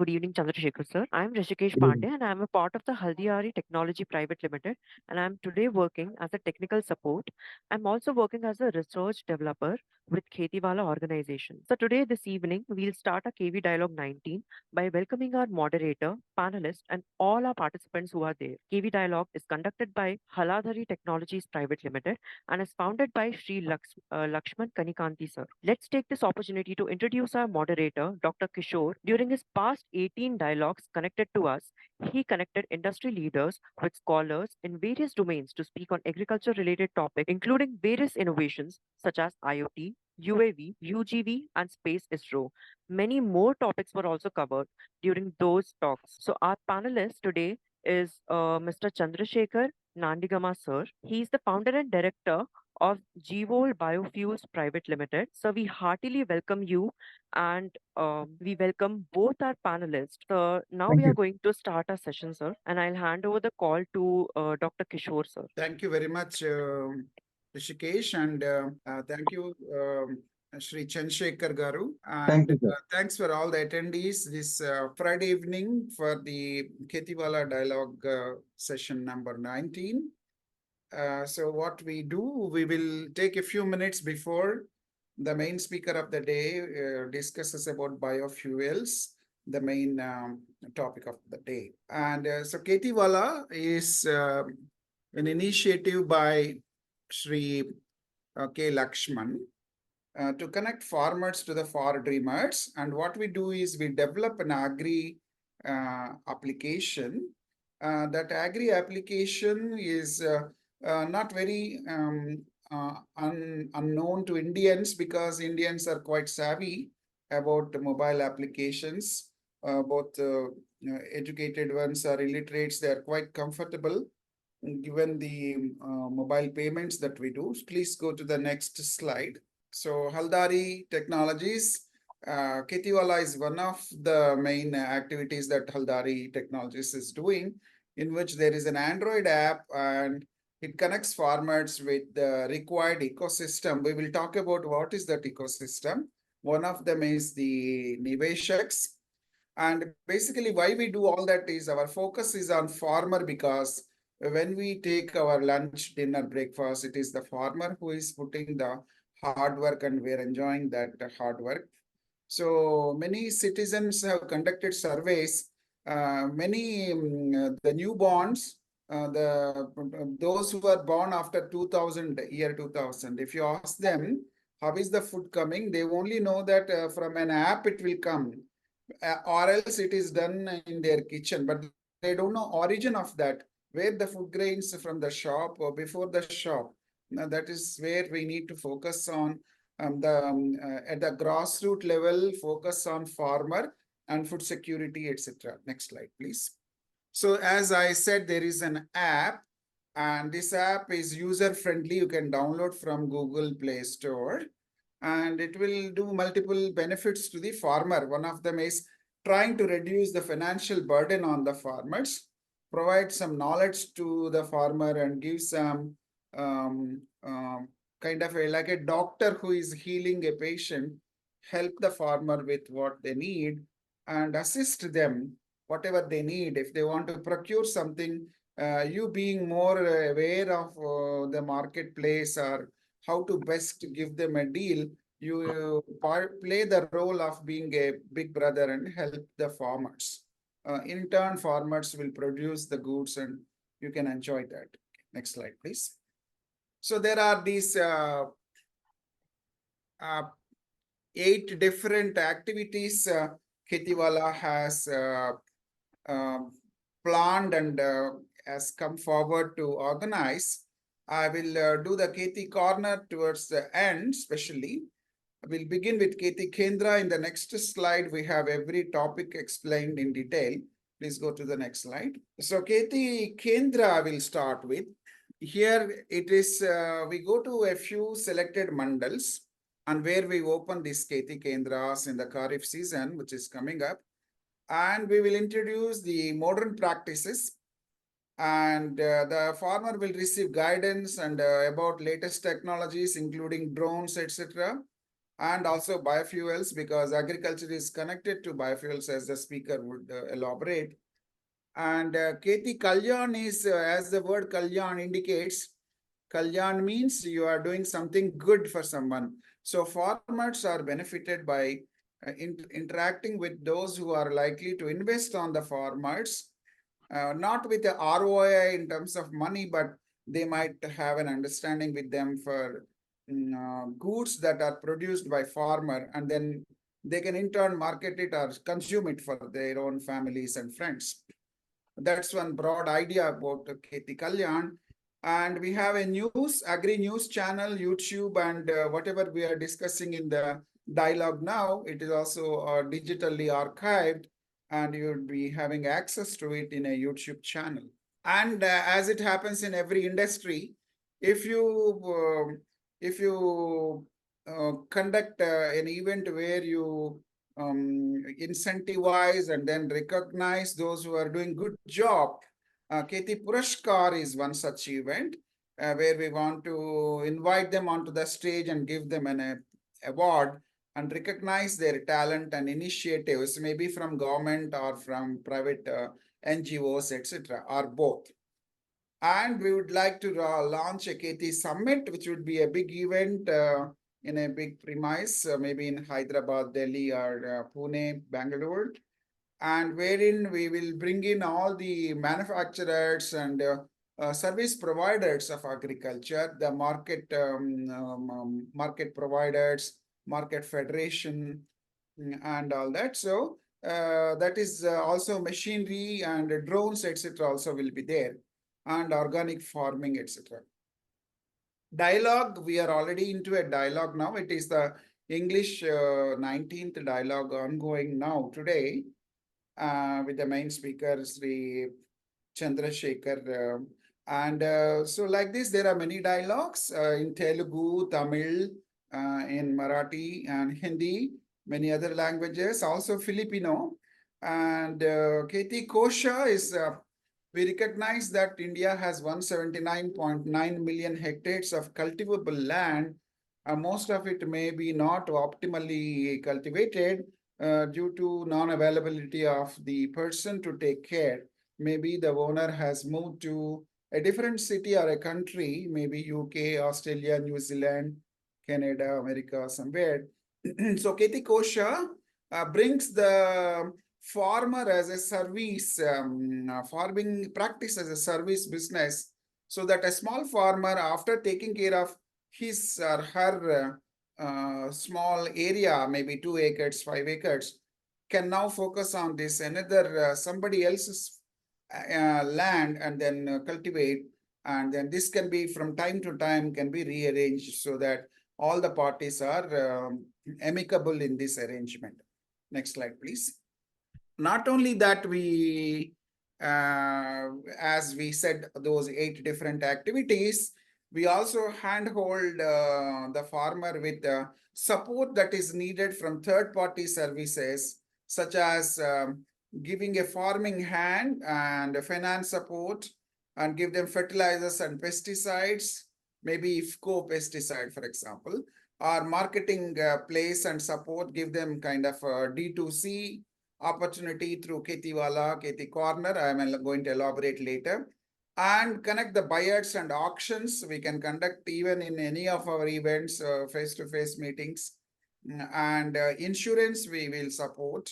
Good evening, Chandrasekar sir. I'm Rishikesh Good Pandey evening. and I'm a part of the Haldiari Technology Private Limited and I'm today working as a technical support. I'm also working as a research developer with KhetiValah organization. So today, this evening, we'll start a KV Dialogue 19 by welcoming our moderator, panelists, and all our participants who are there. KV Dialogue is conducted by Haladhari Technologies Private Limited and is founded by Sri Lakshman Kanikanti sir. Let's take this opportunity to introduce our moderator, Dr. Kishore. During his past 18 dialogues connected to us, he connected industry leaders with scholars in various domains to speak on agriculture related topics, including various innovations such as IoT, UAV, UGV, and Space ISRO. Many more topics were also covered during those talks. So, our panelist today is Mr. Chandrasekar Nandigama, sir. He is the founder and director of Jivoule Biofuels Private Limited. So, we heartily welcome you and we welcome both our panelists. Now, we Thank are you. going to start our session, sir, and I'll hand over the call to Dr. Kishore, sir. Thank you very much, Rishikesh, and thank you, Shri Chandrasekar Garu, Thank and you, sir. thanks for all the attendees this Friday evening for the KhetiValah Dialogue session number 19. So what we do, we will take a few minutes before the main speaker of the day discusses about biofuels, the main topic of the day. And so KhetiValah is an initiative by Sri K. Lakshman to connect farmers to the far dreamers. And what we do is we develop an agri application. That agri application is not very unknown to Indians because Indians are quite savvy about mobile applications. Both educated ones or illiterates, they are quite comfortable given the mobile payments that we do. Please go to the next slide. So Haldari Technologies, KhetiValah is one of the main activities that Haldari Technologies is doing, in which there is an Android app and it connects farmers with the required ecosystem. We will talk about what is that ecosystem. One of them is the Niveshaks. And basically why we do all that is our focus is on farmer, because when we take our lunch, dinner, breakfast, it is the farmer who is putting the hard work and we're enjoying that hard work. So many citizens have conducted surveys. The newborns, those who were born after 2000, year 2000, if you ask them, how is the food coming? They only know that from an app it will come, or else it is done in their kitchen, but they don't know origin of that, where the food grains from the shop or before the shop. Now that is where we need to focus on at the grassroots level, focus on farmer and food security, etc. Next slide, please. So as I said, there is an app, and this app is user friendly. You can download from Google Play Store, and it will do multiple benefits to the farmer. One of them is trying to reduce the financial burden on the farmers, provide some knowledge to the farmer, and give some kind of like a doctor who is healing a patient, help the farmer with what they need and assist them whatever they need. If they want to procure something, you being more aware of the marketplace or how to best give them a deal, you play the role of being a big brother and help the farmers. In turn, farmers will produce the goods and you can enjoy that. Next slide, please. So there are these 8 different activities KhetiValah has planned and has come forward to organize. I will do the Kheti corner towards the end, especially. We'll begin with Kheti Kendra. In the next slide, we have every topic explained in detail. Please go to the next slide. So Kheti Kendra will start with. Here it is, we go to a few selected mandals and where we open these Kheti Kendras in the Kharif season, which is coming up. And we will introduce the modern practices, and the farmer will receive guidance and about latest technologies, including drones, etc. and also biofuels, because agriculture is connected to biofuels, as the speaker would elaborate. And Kheti Kalyan is, as the word Kalyan indicates, Kalyan means you are doing something good for someone. So farmers are benefited by interacting with those who are likely to invest on the farmers, not with the ROI in terms of money, but they might have an understanding with them for goods that are produced by farmer, and then they can in turn market it or consume it for their own families and friends. That's one broad idea about Kheti Kalyan. And we have a agri news channel, YouTube, and whatever we are discussing in the dialogue now, it is also digitally archived, and you'll be having access to it in a YouTube channel. And as it happens in every industry, if you conduct an event where you incentivize and then recognize those who are doing good job, Keti Purashkar is one such event where we want to invite them onto the stage and give them an award and recognize their talent and initiatives, maybe from government or from private NGOs, etc., or both. And we would like to launch a KhetiSamvad, which would be a big event in a big premise, maybe in Hyderabad, Delhi, or Pune, Bangalore, and wherein we will bring in all the manufacturers and service providers of agriculture, the market providers, market federation, and all that. So that is also machinery and drones, etc. also will be there, and organic farming, etc. Dialogue, we are already into a dialogue now. It is the English 19th dialogue ongoing now today, with the main speaker, Sri Chandrasekar. And so like this, there are many dialogues in Telugu, Tamil, in Marathi and Hindi, many other languages, also Filipino. And Kheti Kosha is, we recognize that India has 179.9 million hectares of cultivable land. Most of it may be not optimally cultivated due to non-availability of the person to take care. Maybe the owner has moved to a different city or a country, maybe UK, Australia, New Zealand, Canada, America, somewhere. So Kheti Kosha brings the farmer as a service, farming practice as a service business, so that a small farmer, after taking care of his or her small area, maybe 2 acres, 5 acres, can now focus on this another somebody else's land and then cultivate. And then this can be from time to time can be rearranged so that all the parties are amicable in this arrangement. Next slide, please. Not only that, we, as we said, those 8 different activities, we also handhold the farmer with support that is needed from third-party services, such as giving a farming hand and finance support, and give them fertilizers and pesticides, maybe IFCO pesticide, for example, or marketing place and support, give them kind of D2C opportunity through KhetiValah, Kheti Corner. I am going to elaborate later. And connect the buyers and auctions. We can conduct even in any of our events, face-to-face meetings. And insurance we will support.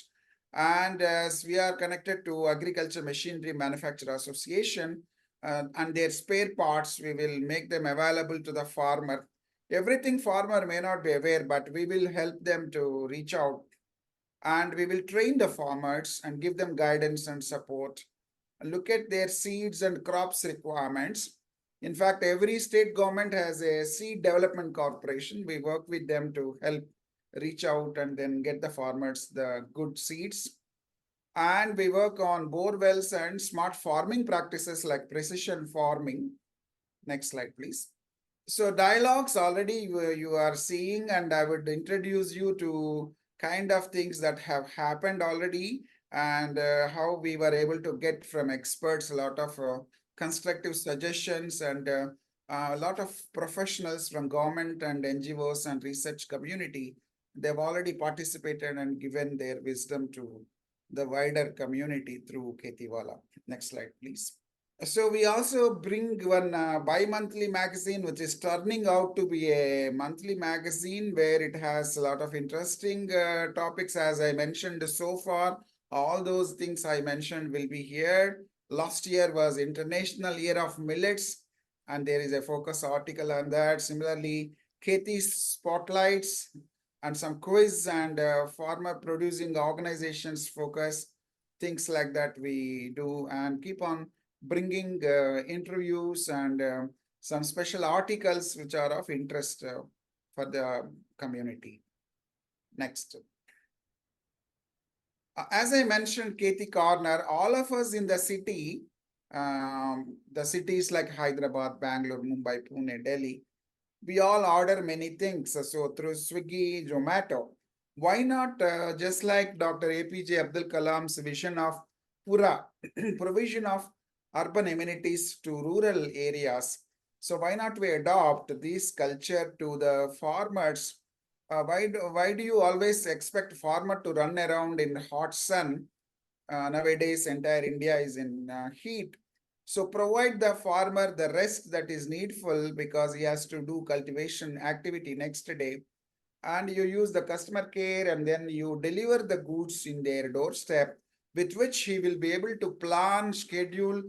And as we are connected to Agriculture Machinery Manufacturer Association and their spare parts, we will make them available to the farmer. Everything farmer may not be aware, but we will help them to reach out, and we will train the farmers and give them guidance and support. Look at their seeds and crops requirements. In fact, every state government has a seed development corporation. We work with them to help reach out and then get the farmers the good seeds. And we work on bore wells and smart farming practices like precision farming. Next slide, please. So dialogues already you are seeing, and I would introduce you to kind of things that have happened already, and how we were able to get from experts a lot of constructive suggestions, and a lot of professionals from government and NGOs and research community they've already participated and given their wisdom to the wider community through KhetiValah. Next slide, please. So we also bring one bi-monthly magazine, which is turning out to be a monthly magazine where it has a lot of interesting topics. As I mentioned so far, all those things I mentioned will be here. Last year was International Year of Millets, and there is a focus article on that. Similarly, Kheti spotlights and some quiz and farmer producing organizations focus, things like that we do, and keep on bringing interviews and some special articles which are of interest for the community. Next. As I mentioned, Kheti Corner, all of us in the cities like Hyderabad, Bangalore, Mumbai, Pune, Delhi, we all order many things. So through Swiggy, Zomato, why not just like Dr. APJ Abdul Kalam's vision of Pura, provision of urban amenities to rural areas. So why not we adopt this culture to the farmers? Why do you always expect farmer to run around in hot sun? Nowadays, entire India is in heat. So provide the farmer the rest that is needful because he has to do cultivation activity next day. And you use the customer care and then you deliver the goods in their doorstep, with which he will be able to plan, schedule,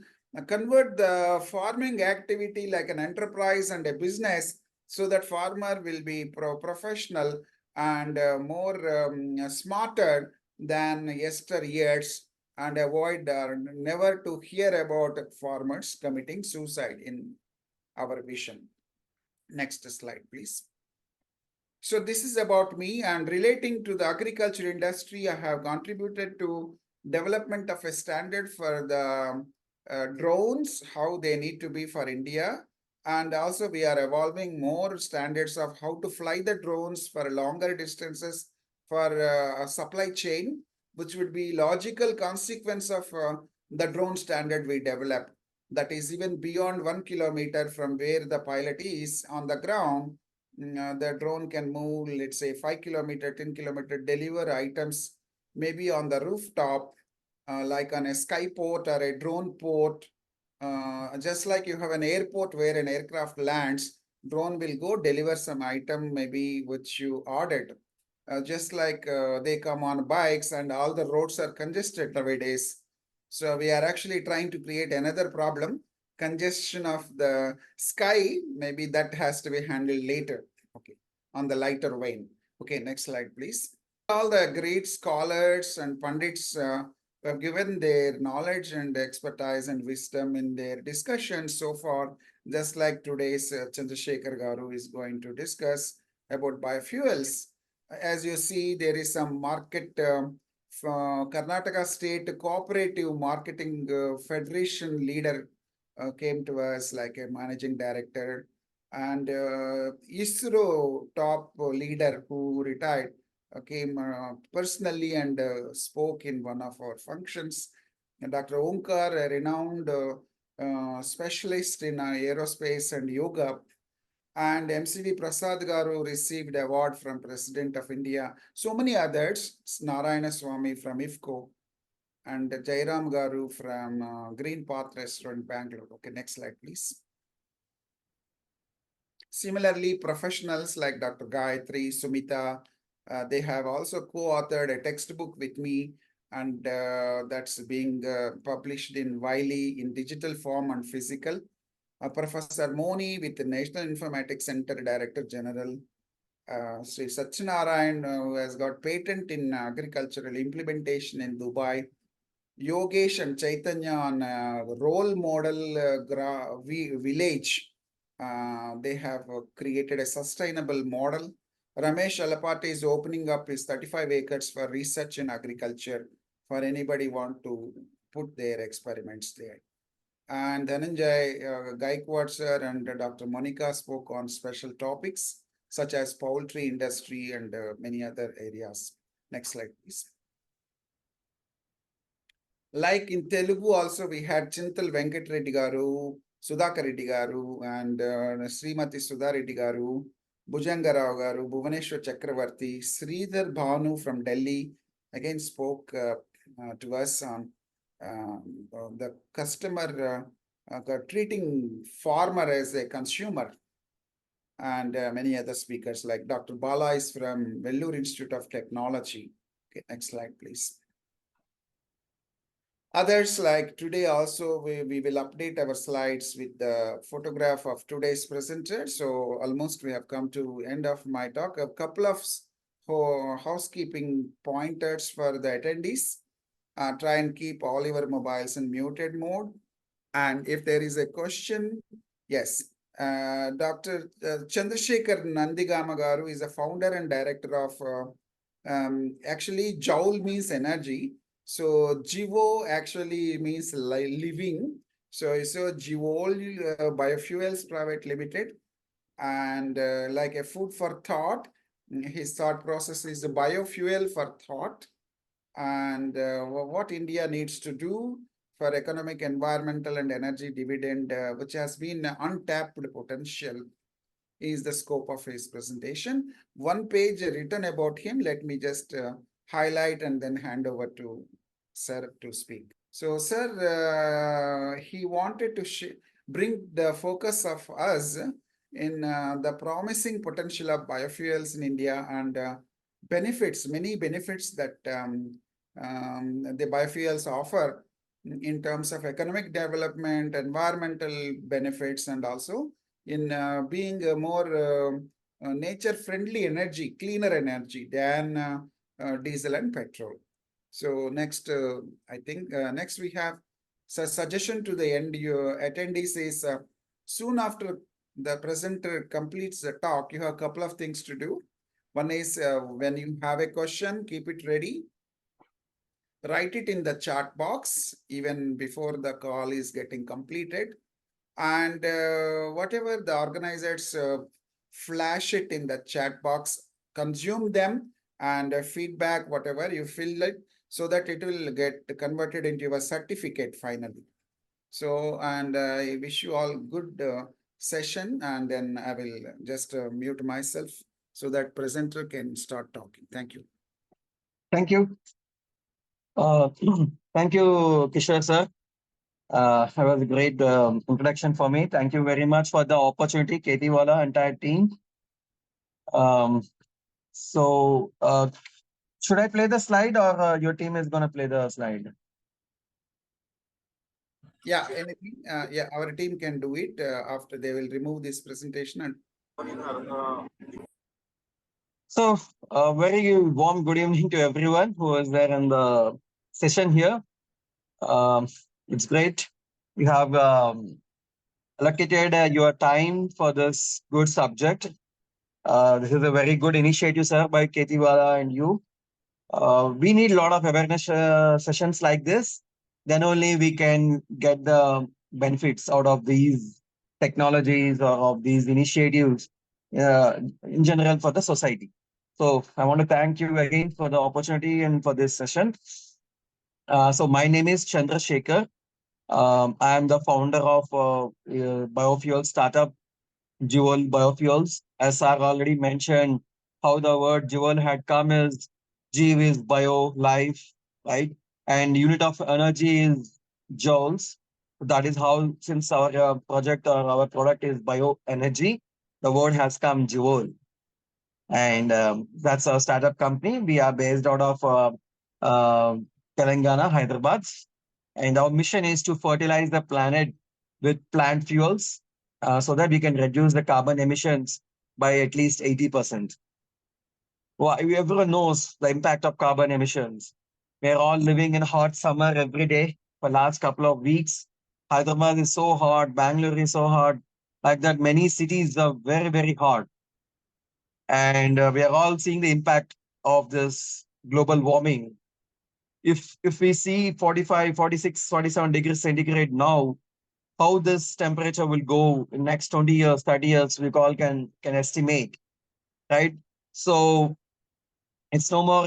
convert the farming activity like an enterprise and a business, so that farmer will be professional and more smarter than yesteryears, and avoid never to hear about farmers committing suicide in our vision. Next slide, please. So this is about me, and relating to the agriculture industry, I have contributed to development of a standard for the drones, how they need to be for India. And also we are evolving more standards of how to fly the drones for longer distances for a supply chain, which would be logical consequence of the drone standard we developed. That is even beyond 1 kilometer from where the pilot is on the ground. The drone can move, let's say 5 kilometer, 10 kilometer, deliver items maybe on the rooftop, like on a skyport or a drone port. Just like you have an airport where an aircraft lands, drone will go deliver some item maybe which you ordered. Just like they come on bikes and all the roads are congested nowadays. So we are actually trying to create another problem, congestion of the sky. Maybe that has to be handled later, okay, on the lighter vein. Okay, next slide, please. All the great scholars and pundits who have given their knowledge and expertise and wisdom in their discussions so far, just like today's Chandrasekar Garu is going to discuss about biofuels. As you see, there is some market Karnataka State Cooperative Marketing Federation leader came to us like a managing director, and ISRO top leader who retired came personally and spoke in one of our functions. And Dr. Omkar, a renowned specialist in aerospace and yoga, and MCV Prasad Garu received award from President of India. So many others, Narayana Swami from IFCO, and Jairam Garu from Green Path Restaurant, Bangalore. Okay, next slide, please. Similarly, professionals like Dr. Gayatri, Sumita, they have also co-authored a textbook with me, and that's being published in Wiley in digital form and physical. Professor Moni with the National Informatics Center Director General, Sri Satchinarayan, who has got patent in agricultural implementation in Dubai. Yogesh and Chaitanya on role model village. They have created a sustainable model. Ramesh Alapati is opening up his 35 acres for research in agriculture for anybody want to put their experiments there. And Dhananjay Gaikwad sir and Dr. Monica spoke on special topics such as poultry industry and many other areas. Next slide, please. Like in Telugu also, we had Chintal Venkat Reddy Garu, Sudhakar Reddy Garu, and Srimati Sudha Reddy Garu. Bhujangarao garu, Bhuvaneshwar Chakravarti, Sridhar Bhanu from Delhi again spoke to us on the customer treating farmer as a consumer, and many other speakers like Dr. Bala is from Vellore Institute of Technology. Okay, next slide, please. Others like today also we will update our slides with the photograph of today's presenter. So almost we have come to end of my talk. A couple of housekeeping pointers for the attendees. Try and keep all your mobiles in muted mode. And if there is a question, yes, Dr. Chandrasekar Nandigama garu is a founder and director of, actually Joule means energy. So Jivo actually means living. So it's a Jivoule Biofuels Private Limited, and like a food for thought. His thought process is the biofuel for thought, and what India needs to do for economic, environmental, and energy dividend, which has been untapped potential, is the scope of his presentation. One page written about him. Let me just highlight and then hand over to Sir to speak. So, Sir, he wanted to bring the focus of us in the promising potential of biofuels in India and benefits, many benefits that the biofuels offer in terms of economic development, environmental benefits, and also in being a more nature-friendly energy, cleaner energy than diesel and petrol. So next, I think next we have suggestion to the end attendees is soon after the presenter completes the talk, you have a couple of things to do. One is when you have a question, keep it ready. Write it in the chat box even before the call is getting completed. And whatever the organizers flash it in the chat box, consume them, and feedback, whatever you feel like, so that it will get converted into a certificate finally. So, and I wish you all good session, and then I will just mute myself so that presenter can start talking. Thank you. Thank you. Thank you, Kishore sir. That was a great introduction for me. Thank you very much for the opportunity, KhetiValah entire team. So, should I play the slide, or your team is going to play the slide? Yeah, anything. Yeah, our team can do it after they will remove this presentation. And so, very warm good evening to everyone who is there in the session here. It's great. You have allocated your time for this good subject. This is a very good initiative, sir, by KhetiValah and you. We need a lot of awareness sessions like this. Then only we can get the benefits out of these technologies or of these initiatives in general for the society. So I want to thank you again for the opportunity and for this session. So my name is Chandrasekar. I am the founder of biofuel startup Jivoule Biofuels. As Sar already mentioned, how the word Jivoule had come is Jiv is bio, life, right? And unit of energy is joules. That is how, since our project or our product is bio energy, the word has come Jivoule. And that's our startup company. We are based out of uh, Telangana, Hyderabad. And our mission is to fertilize the planet with plant fuels so that we can reduce the carbon emissions by at least 80%. Well, everyone knows the impact of carbon emissions. We're all living in hot summer every day for last couple of weeks. Hyderabad is so hot, Bangalore is so hot, like that many cities are very, very hot. And we are all seeing the impact of this global warming. If we see 45, 46, 47 degrees centigrade now, how this temperature will go in next 20 years, 30 years, we all can estimate, right? So it's no more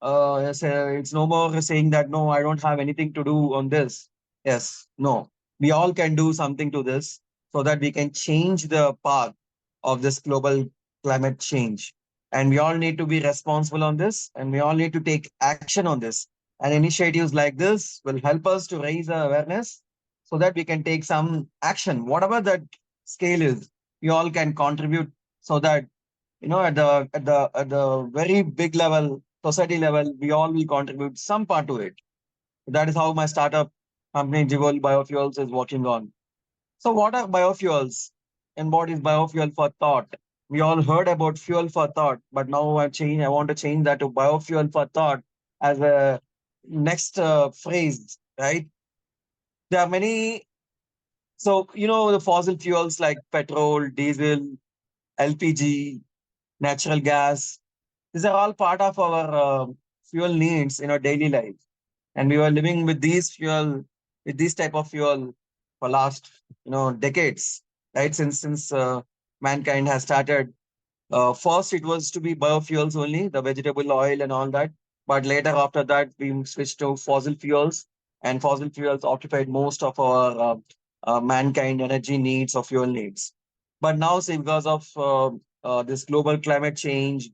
it's no more saying that no, I don't have anything to do on this. Yes, no, we all can do something to this so that we can change the path of this global climate change. And we all need to be responsible on this, and we all need to take action on this. And initiatives like this will help us to raise awareness so that we can take some action, whatever that scale is. We all can contribute so that at the very big level, society level, we all will contribute some part to it. That is how my startup company Jivoule Biofuels is working on. So, what are biofuels and what is biofuel for thought? We all heard about fuel for thought, but now I want to change that to biofuel for thought as a next phrase, right? There are many. So, the fossil fuels like petrol, diesel, LPG, natural gas, these are all part of our fuel needs in our daily life. And we were living with these type of fuel for last decades, right? Since mankind has started. First it was to be biofuels only, the vegetable oil and all that, but later after that we switched to fossil fuels, and fossil fuels occupied most of our mankind energy needs or fuel needs. But now, say, because of this global climate change,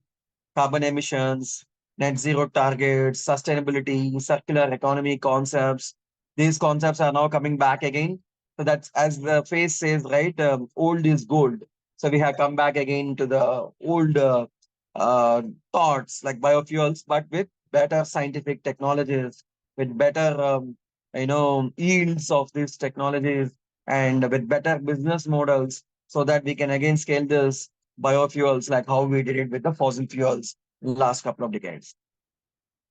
carbon emissions, net zero targets, sustainability, circular economy concepts. These concepts are now coming back again. So that's, as the phrase says, right? Old is gold. So we have come back again to the old uh, thoughts like biofuels, but with better scientific technologies, with better yields of these technologies, and with better business models, so that we can again scale this biofuels like how we did it with the fossil fuels in the last couple of decades.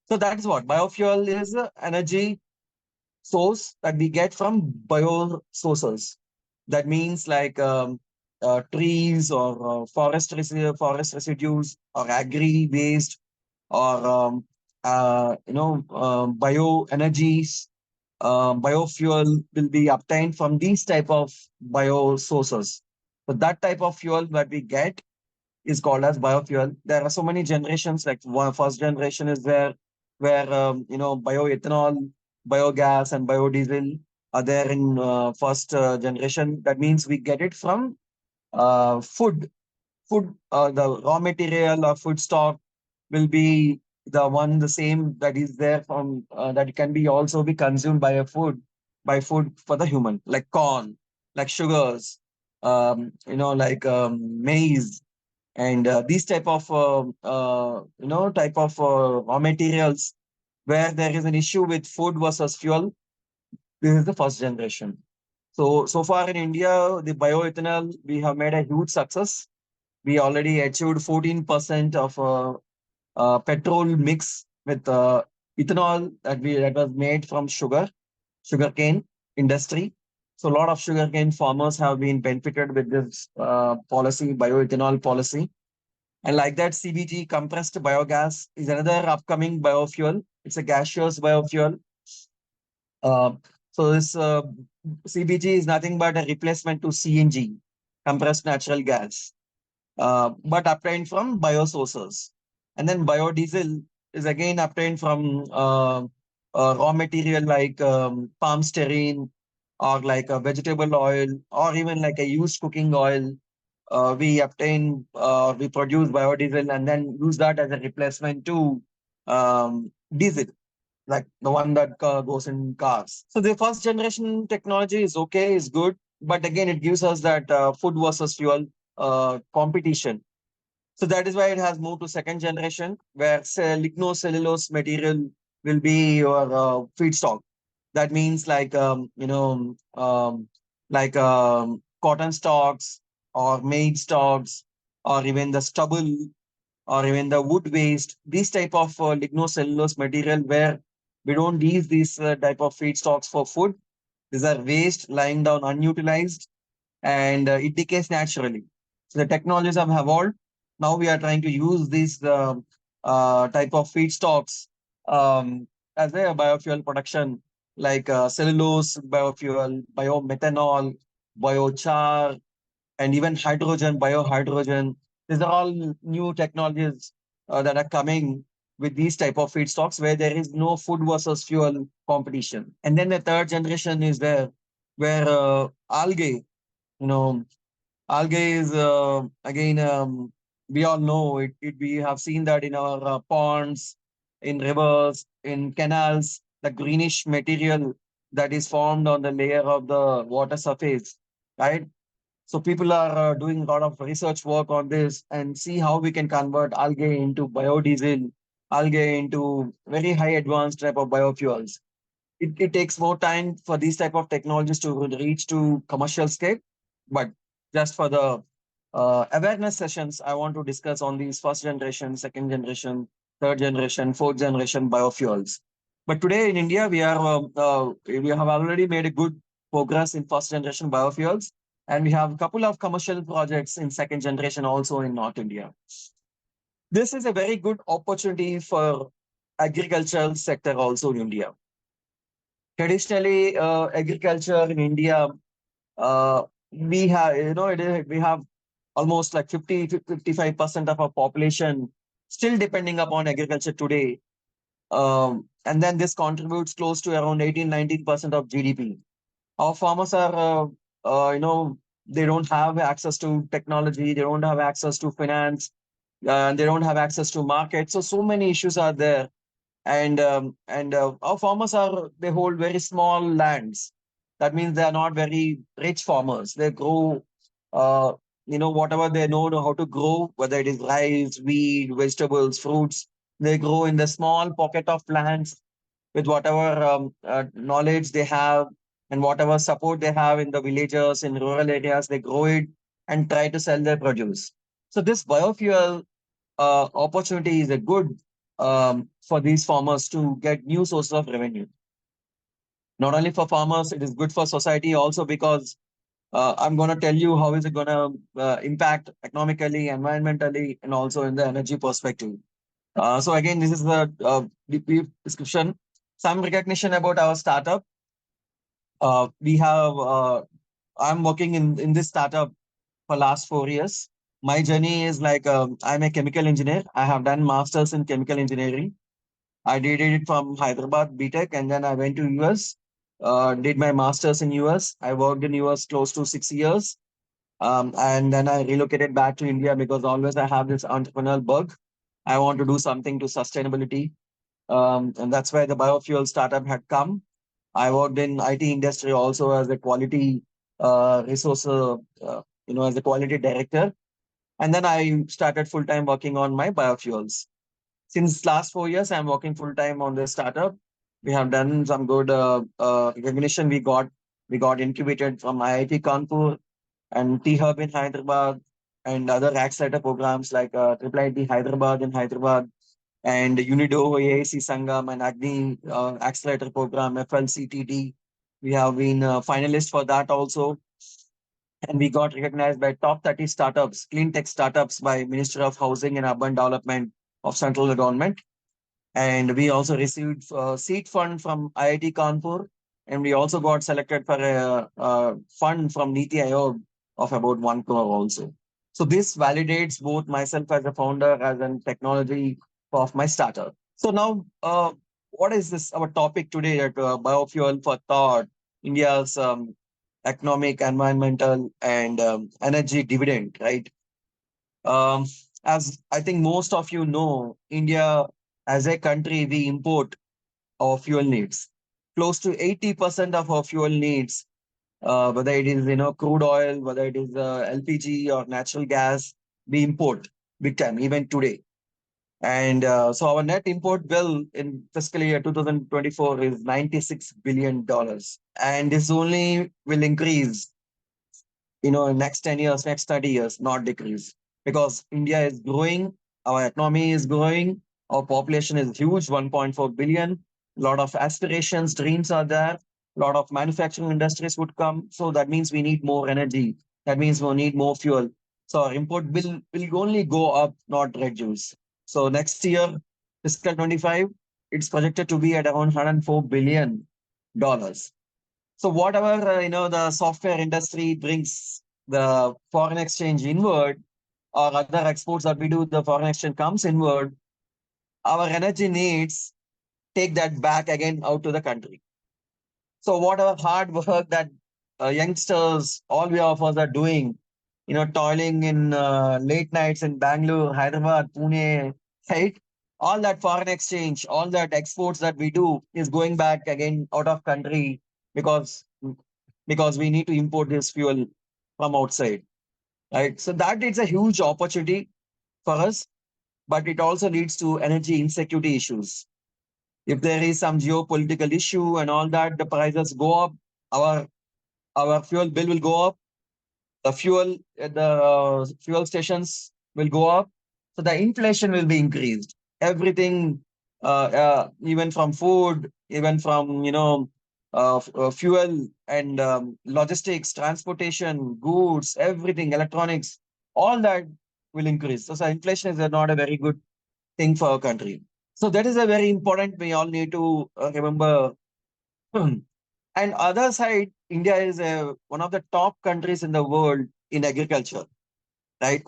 So that is what biofuel is: energy source that we get from bio sources. That means like trees or forest residues or agri waste or bio energies. Biofuel will be obtained from these type of bio sources. So that type of fuel that we get is called as biofuel. There are so many generations. Like one first generation is where bioethanol, biogas, and biodiesel are there in first generation. That means we get it from food. The raw material or food stock will be the same that is there from that can be also be consumed by a food for the human, like corn, like sugars, maize, and these type of raw materials where there is an issue with food versus fuel. This is the first generation. So far in India, the bioethanol, we have made a huge success. We already achieved 14% of petrol mix with ethanol that was made from sugarcane industry. So a lot of sugarcane farmers have been benefited with this policy, bioethanol policy. And like that, CBG, compressed biogas, is another upcoming biofuel. It's a gaseous biofuel. Uh, so this CBG is nothing but a replacement to CNG, compressed natural gas, but obtained from biosources. And then biodiesel is again obtained from raw material like palm stearine, or like a vegetable oil, or even like a used cooking oil. We produce biodiesel and then use that as a replacement to diesel, like the one that goes in cars. So the first generation technology is okay, is good, but again, it gives us that food versus fuel competition. So that is why it has moved to second generation, where say, lignocellulose material will be your feedstock. That means cotton stalks or maize stalks, or even the stubble, or even the wood waste. These type of lignocellulose material where we don't use these type of feedstocks for food. These are waste lying down unutilized, and it decays naturally. So the technologies have evolved. Now we are trying to use these type of feedstocks as a biofuel production, like cellulose biofuel, biomethanol, biochar, and even hydrogen, biohydrogen. These are all new technologies that are coming with these type of feedstocks where there is no food versus fuel competition. And then the third generation is there, where algae, you know, algae is again we all know it. We have seen that in our ponds, in rivers, in canals, the greenish material that is formed on the layer of the water surface, right? So people are doing a lot of research work on this and see how we can convert algae into biodiesel, algae into very high advanced type of biofuels. It takes more time for these type of technologies to reach to commercial scale, but just for the awareness sessions, I want to discuss on these first generation, second generation, third generation, fourth generation biofuels. But today in India, we have already made a good progress in first generation biofuels, and we have a couple of commercial projects in second generation also in North India. This is a very good opportunity for agricultural sector also in India. Traditionally, agriculture in India, we have, we have almost like 55% of our population still depending upon agriculture today. And then this contributes close to around 18-19% of GDP. Our farmers are, they don't have access to technology, they don't have access to finance, they don't have access to market. So many issues are there, and our farmers are, they hold very small lands. That means they are not very rich farmers. They grow whatever they know how to grow, whether it is rice, wheat, vegetables, fruits. They grow in the small pocket of lands with whatever knowledge they have and whatever support they have in the villages, in rural areas. They grow it and try to sell their produce. So this biofuel opportunity is a good for these farmers to get new sources of revenue. Not only for farmers, it is good for society also, because I'm going to tell you how is it going to impact economically, environmentally, and also in the energy perspective. So again, this is the brief description. Some recognition about our startup. We have. I'm working in this startup for last 4 years. My journey is like I'm a chemical engineer. I have done masters in chemical engineering. I did it from Hyderabad BTech, and then I went to US. Did my masters in US. I worked in US close to 6 years. And then I relocated back to India because always I have this entrepreneurial bug. I want to do something to sustainability. And that's why the biofuel startup had come. I worked in IT industry also as a quality resource, as a quality director. And then I started full time working on my biofuels. Since last 4 years, I'm working full time on this startup. We have done some good recognition. We got incubated from IIT Kanpur and T Hub in Hyderabad, and other accelerator programs like Triple IT Hyderabad in Hyderabad, and UNIDO AIC Sangam and Agni accelerator program FLCTD. We have been finalists for that also, and we got recognized by top 30 startups, clean tech startups, by Ministry of Housing and Urban Development of central government. And we also received seed fund from IIT Kanpur, and we also got selected for a fund from Niti Aayog of about 1 crore also. So this validates both myself as a founder as a technology of my startup. So now, what is this our topic today at Biofuel for Thought, India's economic, environmental, and energy dividend, right? Um, as I think most of you know, India as a country, we import our fuel needs. Close to 80% of our fuel needs, whether it is crude oil, whether it is LPG or natural gas, we import big time, even today. And so our net import bill in fiscal year 2024 is $96 billion. And this only will increase in next 10 years, next 30 years, not decrease. Because India is growing, our economy is growing, our population is huge, 1.4 billion. A lot of aspirations, dreams are there. A lot of manufacturing industries would come. So that means we need more energy. That means we need more fuel. So our import bill will only go up, not reduce. So next year, fiscal 25, it's projected to be at around $104 billion. So whatever the software industry brings the foreign exchange inward, or other exports that we do, the foreign exchange comes inward. Our energy needs take that back again out to the country. So whatever hard work that youngsters, all we of us are doing toiling in late nights in Bangalore, Hyderabad, Pune, right? All that foreign exchange, all that exports that we do is going back again out of country because because we need to import this fuel from outside, right? So that is a huge opportunity for us, but it also leads to energy insecurity issues. If there is some geopolitical issue and all that, the prices go up, our our fuel bill will go up, the fuel at the fuel stations will go up, so the inflation will be increased. Everything, even from food, even from fuel and logistics, transportation, goods, everything, electronics, all that will increase. So inflation is not a very good thing for our country. So that is a very important. We all need to remember. And other side, India is one of the top countries in the world in agriculture, right?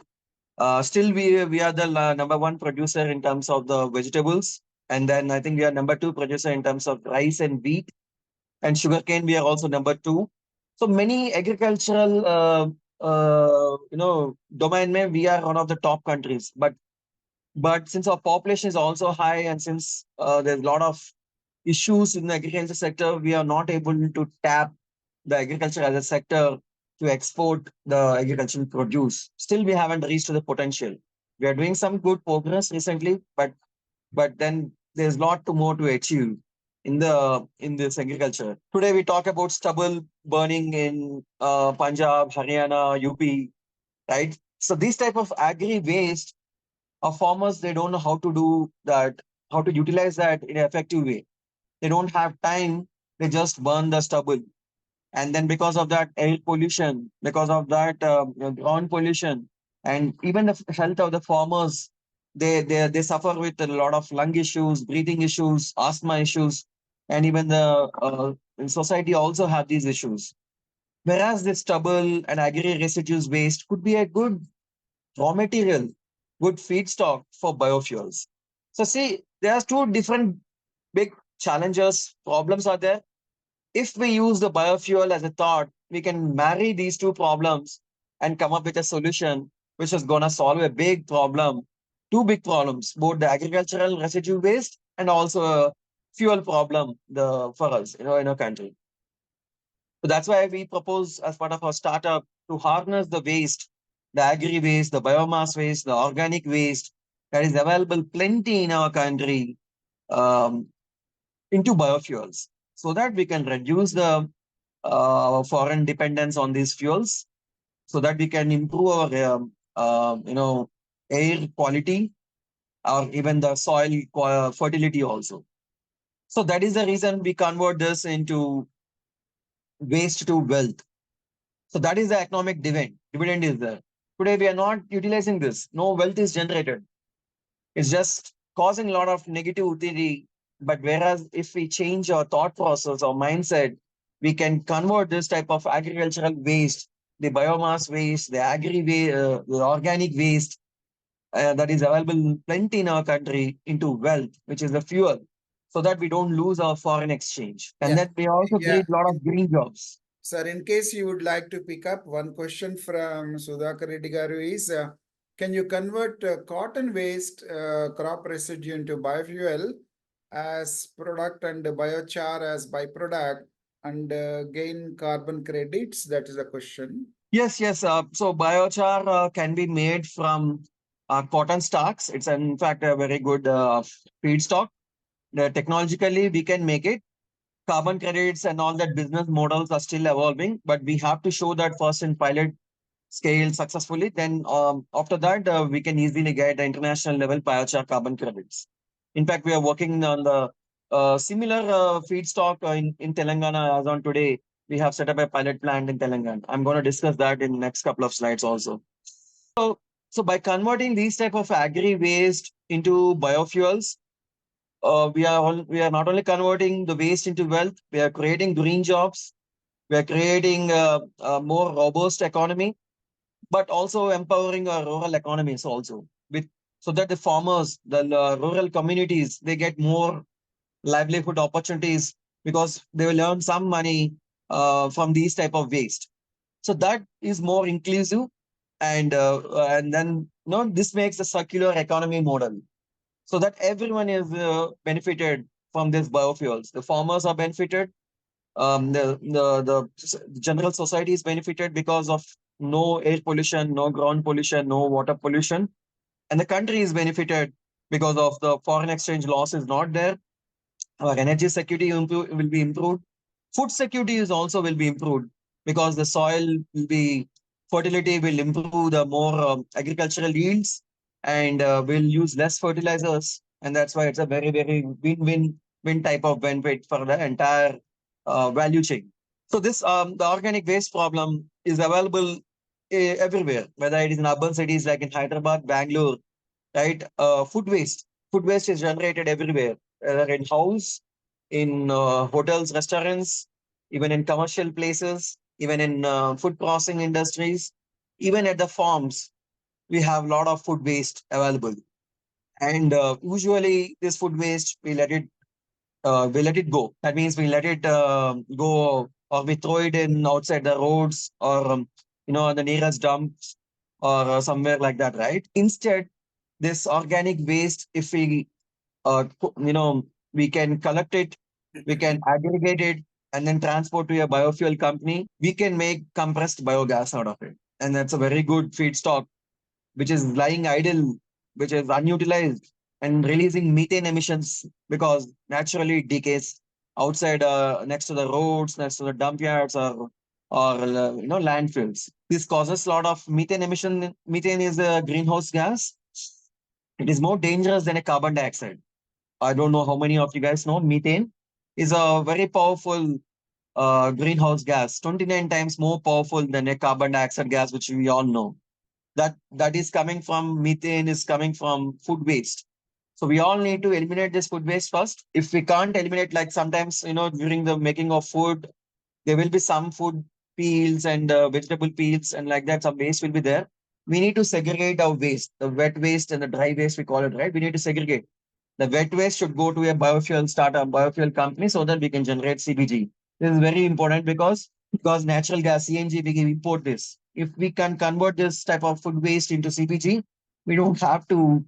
Still, we are the number one producer in terms of the vegetables, and then I think we are number two producer in terms of rice and wheat, and sugarcane. We are also number two. So many agricultural, domain, mein, we are one of the top countries. But since our population is also high, and since there's a lot of issues in the agriculture sector, we are not able to tap the agriculture as a sector to export the agricultural produce. Still, we haven't reached to the potential. We are doing some good progress recently, but then there's a lot to more to achieve in this agriculture. Today we talk about stubble burning in Punjab, Haryana, UP, right? So these type of agri waste, our farmers, they don't know how to do that, how to utilize that in an effective way. They don't have time. They just burn the stubble, and then because of that air pollution, because of that ground pollution, and even the health of the farmers, they suffer with a lot of lung issues, breathing issues, asthma issues, and even the in society also have these issues. Whereas this stubble and agri residues waste could be a good raw material, good feedstock for biofuels. So see, there are two different big challenges, problems are there. If we use the biofuel as a thought, we can marry these two problems and come up with a solution which is going to solve a big problem, two big problems, both the agricultural residue waste and also a fuel problem for us, in our country. So that's why we propose as part of our startup to harness the waste, the agri waste, the biomass waste, the organic waste that is available plenty in our country, um, into biofuels, so that we can reduce the foreign dependence on these fuels, so that we can improve our air quality or even the soil fertility also. So that is the reason we convert this into waste to wealth. So that is the economic dividend. Dividend is there. Today we are not utilizing this. No wealth is generated. It's just causing a lot of negativity. But whereas if we change our thought process or mindset, we can convert this type of agricultural waste, the biomass waste, the the organic waste that is available plenty in our country, into wealth, which is the fuel, so that we don't lose our foreign exchange. And Yeah, that we also yeah. create a lot of green jobs. Sir, in case you would like to pick up one question from Sudhakar Reddy garu is, can you convert cotton waste crop residue into biofuel as product and biochar as byproduct and gain carbon credits? That is the question. Yes, yes. So biochar can be made from cotton stalks. It's in fact a very good feedstock. Technologically, we can make it. Carbon credits and all that business models are still evolving, but we have to show that first in pilot scale successfully. Then after that, we can easily get the international level biochar carbon credits. In fact, we are working on the similar feedstock in Telangana as on today. We have set up a pilot plant in Telangana. I'm going to discuss that in the next couple of slides also. So by converting these type of agri waste into biofuels, we are not only converting the waste into wealth, we are creating green jobs, we are creating a more robust economy, but also empowering our rural economies also, with so that the farmers, the rural communities, they get more livelihood opportunities because they will earn some money from these type of waste. So that is more inclusive and then this makes a circular economy model, so that everyone is benefited from these biofuels. The farmers are benefited, the general society is benefited because of no air pollution, no ground pollution, no water pollution, and the country is benefited because of the foreign exchange loss is not there. Our energy security will be improved. Food security is also will be improved because the soil will be fertility will improve, the more agricultural yields, and will use less fertilizers, and that's why it's a very win type of benefit for the entire value chain. So this the organic waste problem is available everywhere, whether it is in urban cities like in Hyderabad, Bangalore, right? Food waste is generated everywhere, whether in house, in hotels, restaurants, even in commercial places, even in food processing industries, even at the farms. We have a lot of food waste available, and usually this food waste we let it go. That means we let it go, or we throw it in outside the roads, or the nearest dumps, or somewhere like that, right? Instead, this organic waste, if we we can collect it, we can aggregate it, and then transport to a biofuel company, we can make compressed biogas out of it, and that's a very good feedstock which is lying idle, which is unutilized, and releasing methane emissions because naturally it decays outside, next to the roads, next to the dump yards, or landfills. This causes a lot of methane emission. Methane is a greenhouse gas. It is more dangerous than a carbon dioxide. I don't know how many of you guys know methane is a very powerful greenhouse gas, 29 times more powerful than a carbon dioxide gas, which we all know. That is coming from methane, is coming from food waste. So we all need to eliminate this food waste first. If we can't eliminate, like sometimes, during the making of food, there will be some food peels and vegetable peels and like that, some waste will be there. We need to segregate our waste, the wet waste and the dry waste, we call it, right? We need to segregate. The wet waste should go to a biofuel startup, biofuel company, so that we can generate CBG. This is very important because natural gas, CNG, we can import this. If we can convert this type of food waste into CBG, we don't have to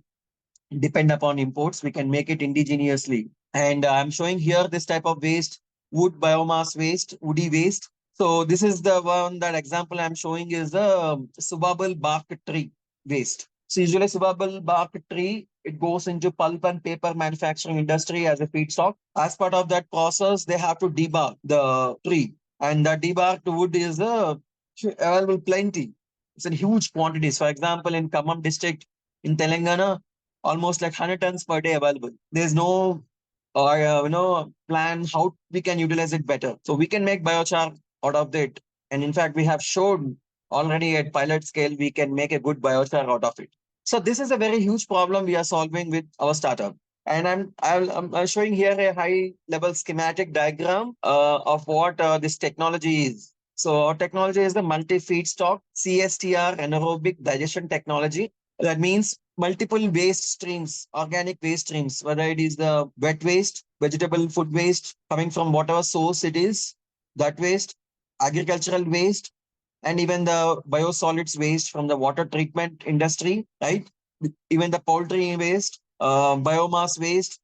depend upon imports. We can make it indigenously. And I'm showing here this type of waste, wood biomass waste, woody waste. So this is the one, that example I'm showing is the subabal bark tree waste. So usually subabal bark tree, it goes into pulp and paper manufacturing industry as a feedstock. As part of that process, they have to debark the tree. And the debarked wood is available plenty. It's in huge quantities. For example, in Khammam district in Telangana, almost like 100 tons per day available. There's no plan how we can utilize it better. So we can make biochar out of it. And in fact, we have shown already at pilot scale, we can make a good biochar out of it. So this is a very huge problem we are solving with our startup. And I'm showing here a high level schematic diagram of what this technology is. So our technology is the multi feedstock CSTR anaerobic digestion technology. That means multiple waste streams, organic waste streams, whether it is the wet waste, vegetable food waste coming from whatever source it is, that waste, agricultural waste, and even the biosolids waste from the water treatment industry, right? Even the poultry waste, biomass waste,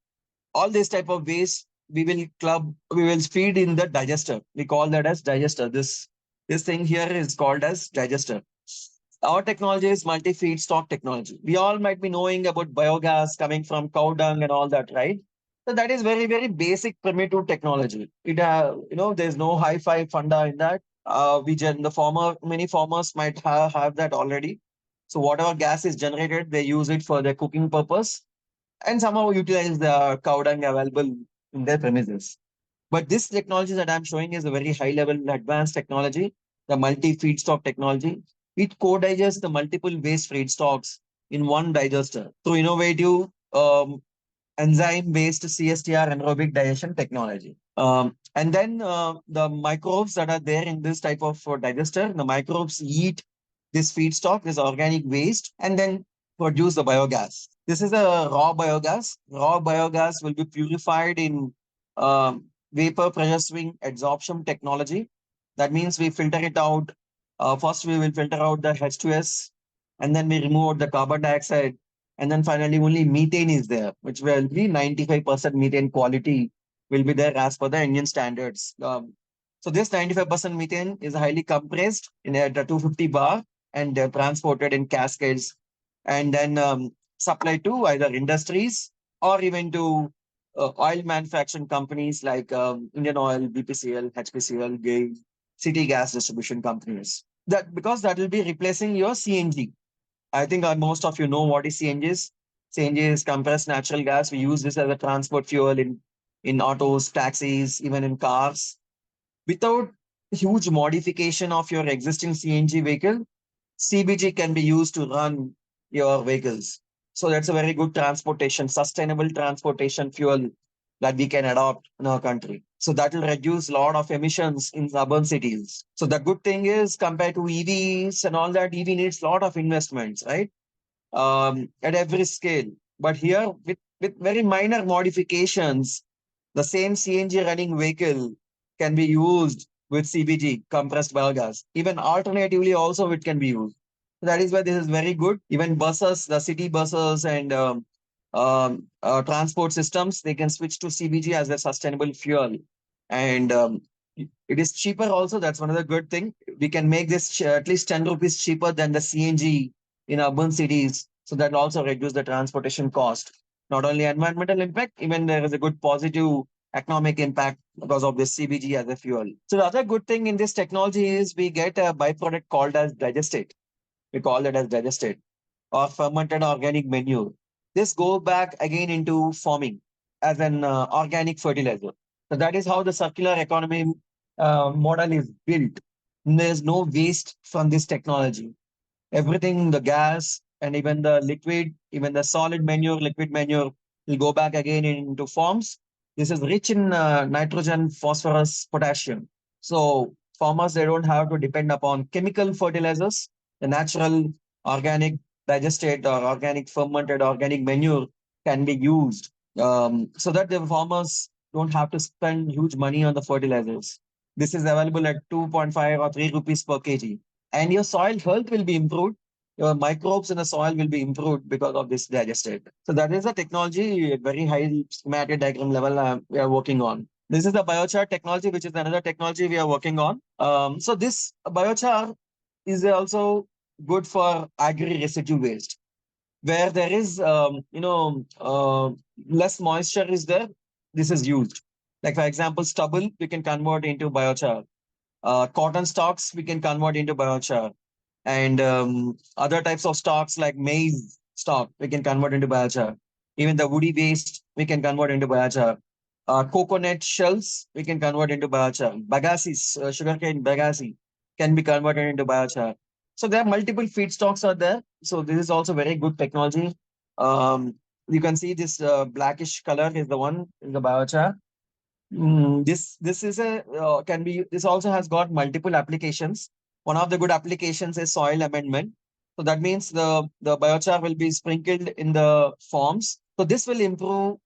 all this type of waste we will feed in the digester. We call that as digester. This thing here is called as digester. Our technology is multi-feedstock technology. We all might be knowing about biogas coming from cow dung and all that, right? So that is very basic primitive technology. There's no hi-fi funda in that. Many farmers might have that already. So whatever gas is generated, they use it for their cooking purpose and somehow utilize the cow dung available in their premises. But this technology that I'm showing is a very high level advanced technology, the multi feedstock technology. It co-digests the multiple waste feedstocks in one digester through innovative enzyme based CSTR anaerobic digestion technology. And then the microbes that are there in this type of digester, the microbes eat this feedstock, this organic waste, and then produce the biogas. This is a raw biogas. Raw biogas will be purified in vapor pressure swing adsorption technology. That means we filter it out. First, we will filter out the H2S and then we remove the carbon dioxide, and then finally only methane is there, which will be 95% methane quality will be there as per the Indian standards. So this 95% methane is highly compressed in a 250 bar and transported in cascades, and then supplied to either industries or even to oil manufacturing companies like Indian Oil, BPCL, HPCL, GAIL, city gas distribution companies. That because that will be replacing your CNG. I think most of you know what is CNG is. CNG is compressed natural gas. We use this as a transport fuel in autos, taxis, even in cars. Without huge modification of your existing CNG vehicle, CBG can be used to run your vehicles. So that's a very good transportation, sustainable transportation fuel that we can adopt in our country. So that will reduce a lot of emissions in urban cities. So the good thing is compared to EVs and all that, EV needs a lot of investments, right? At every scale. But here, with very minor modifications, the same CNG running vehicle can be used with CBG, compressed biogas. Even alternatively, also it can be used. That is why this is very good. Even buses, the city buses and transport systems, they can switch to CBG as a sustainable fuel. And it is cheaper also. That's one of the good thing. We can make this at least 10 rupees cheaper than the CNG in urban cities. So that also reduce the transportation cost. Not only environmental impact, even there is a good positive economic impact because of this CBG as a fuel. So the other good thing in this technology is we get a byproduct called as digestate. We call it as digestate or fermented organic manure. This goes back again into farming as an organic fertilizer. So that is how the circular economy model is built. There's no waste from this technology. Everything, the gas and even the liquid, even the solid manure, liquid manure will go back again into forms. This is rich in nitrogen, phosphorus, potassium. So farmers, they don't have to depend upon chemical fertilizers. The natural organic digestate or organic fermented organic manure can be used so that the farmers don't have to spend huge money on the fertilizers. This is available at 2.5 or 3 rupees per kg, and your soil health will be improved. Your microbes in the soil will be improved because of this digestate. So that is a technology at very high schematic diagram level we are working on. This is the biochar technology, which is another technology we are working on. So this biochar is also good for agri residue waste, where there is less moisture is there. This is used. Like for example, stubble we can convert into biochar. Cotton stalks we can convert into biochar, and other types of stalks like maize stalk we can convert into biochar. Even the woody waste we can convert into biochar. Coconut shells we can convert into biochar. Bagasis, sugarcane bagasse can be converted into biochar. So there are multiple feedstocks are there. So this is also very good technology. You can see this blackish color is the one in the biochar. This is a can be this also has got multiple applications. One of the good applications is soil amendment. So that means the biochar will be sprinkled in the forms. So this will improve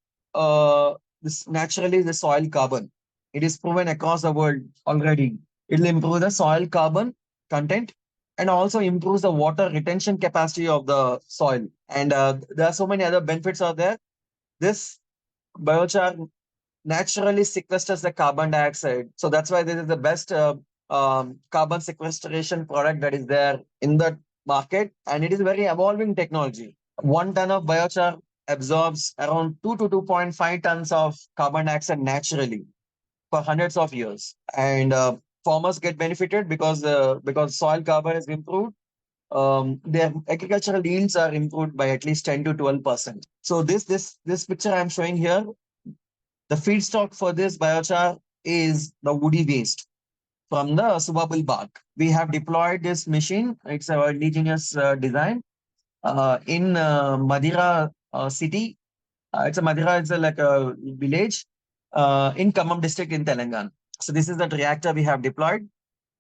this naturally the soil carbon. It is proven across the world already. It will improve the soil carbon content and also improves the water retention capacity of the soil. And there are so many other benefits out there. This biochar naturally sequesters the carbon dioxide. So that's why this is the best carbon sequestration product that is there in the market. And it is very evolving technology. 1 ton of biochar absorbs around 2 to 2.5 tons of carbon dioxide naturally for hundreds of years. And farmers get benefited because soil carbon is improved. Their agricultural yields are improved by at least 10 to 12%. So this picture I'm showing here, the feedstock for this biochar is the woody waste from the subabul bark. We have deployed this machine. It's our indigenous design in Madira city. It's a Madira. It's like a village in Khammam district in Telangana. So this is the reactor we have deployed.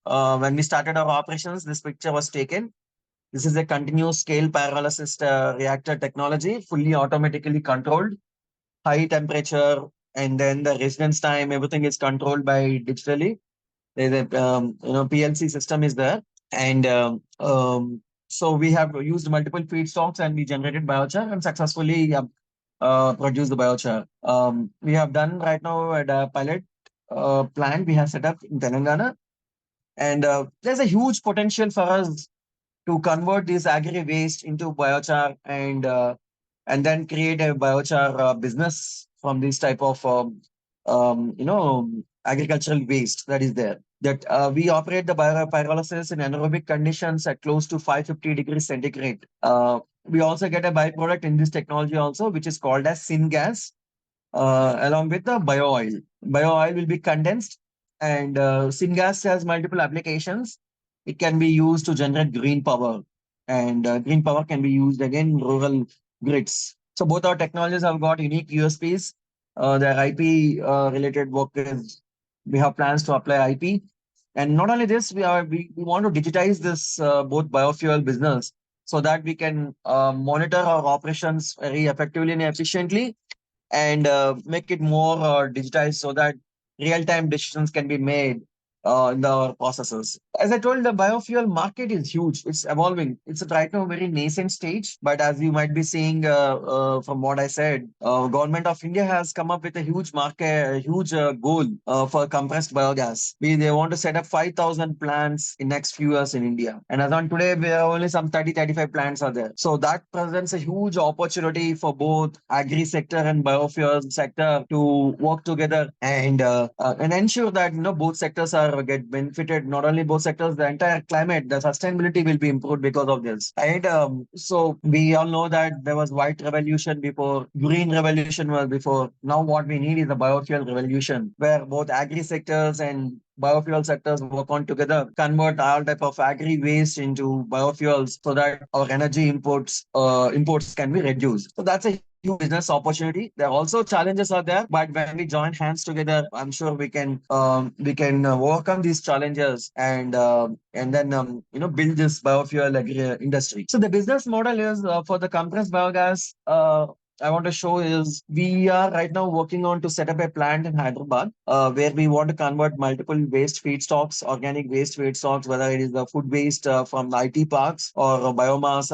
When we started our operations, this picture was taken. This is a continuous scale pyrolysis reactor technology, fully automatically controlled, high temperature, and then the residence time, everything is controlled by digitally. There's a PLC system is there, and So we have used multiple feedstocks and we generated biochar and successfully produced the biochar. We have done right now at a pilot plant we have set up in Telangana, and there's a huge potential for us to convert this agri waste into biochar and then create a biochar business from this type of agricultural waste that is there. That we operate the pyrolysis in anaerobic conditions at close to 550 degrees centigrade. We also get a byproduct in this technology also, which is called as syngas, along with the bio oil. Bio oil will be condensed, and syngas has multiple applications. It can be used to generate green power, and green power can be used again in rural grids. So both our technologies have got unique USPs. Their IP related work is we have plans to apply IP, and not only this, we want to digitize this both biofuel business so that we can monitor our operations very effectively and efficiently, and make it more digitized so that real-time decisions can be made in the processes. As I told, the biofuel market is huge. It's evolving. It's right now a very nascent stage. But as you might be seeing from what I said, government of India has come up with a huge market, a huge goal for compressed biogas. They want to set up 5,000 plants in next few years in India. And as on today, we are only some 30-35 plants are there. So that presents a huge opportunity for both agri sector and biofuel sector to work together and ensure that both sectors are get benefited. Not only both sectors, the entire climate, the sustainability will be improved because of this. And so we all know that there was white revolution before, green revolution was before. Now what we need is a biofuel revolution, where both agri sectors and biofuel sectors work on together, convert all type of agri waste into biofuels so that our energy imports can be reduced. So that's a huge business opportunity. There are also challenges are there, but when we join hands together, I'm sure we can overcome these challenges and then build this biofuel industry. So the business model is for the compressed biogas. I want to show is we are right now working on to set up a plant in Hyderabad where we want to convert multiple waste feedstocks, organic waste feedstocks, whether it is the food waste from the IT parks or biomass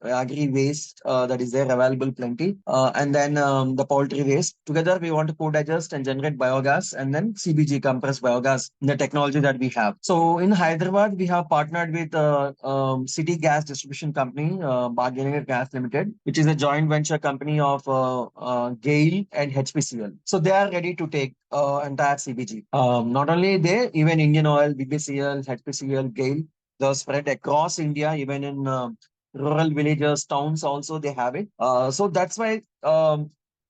agri waste that is there available plenty, and then the poultry waste. Together, we want to co-digest and generate biogas and then CBG, compressed biogas, the technology that we have. So in Hyderabad, we have partnered with City Gas Distribution Company, Bhagyanagар Gas Limited, which is a joint venture company of GAIL and HPCL. So they are ready to take entire CBG. Not only they, even Indian Oil, BPCL, HPCL, GAIL, they're spread across India, even in rural villages, towns also they have it. So that's why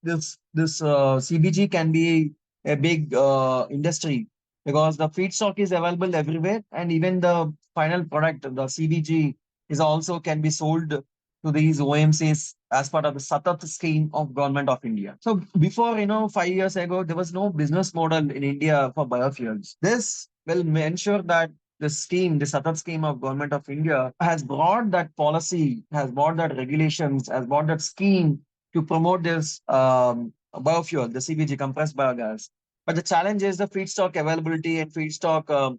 this CBG can be a big industry because the feedstock is available everywhere, and even the final product, the CBG, is also can be sold to these OMCs as part of the Satat scheme of Government of India. So before, 5 years ago, there was no business model in India for biofuels. This will ensure that the scheme, the Satat scheme of Government of India has brought that policy, has brought that regulations, has brought that scheme to promote this biofuel, the CBG, compressed biogas. But the challenge is the feedstock availability and feedstock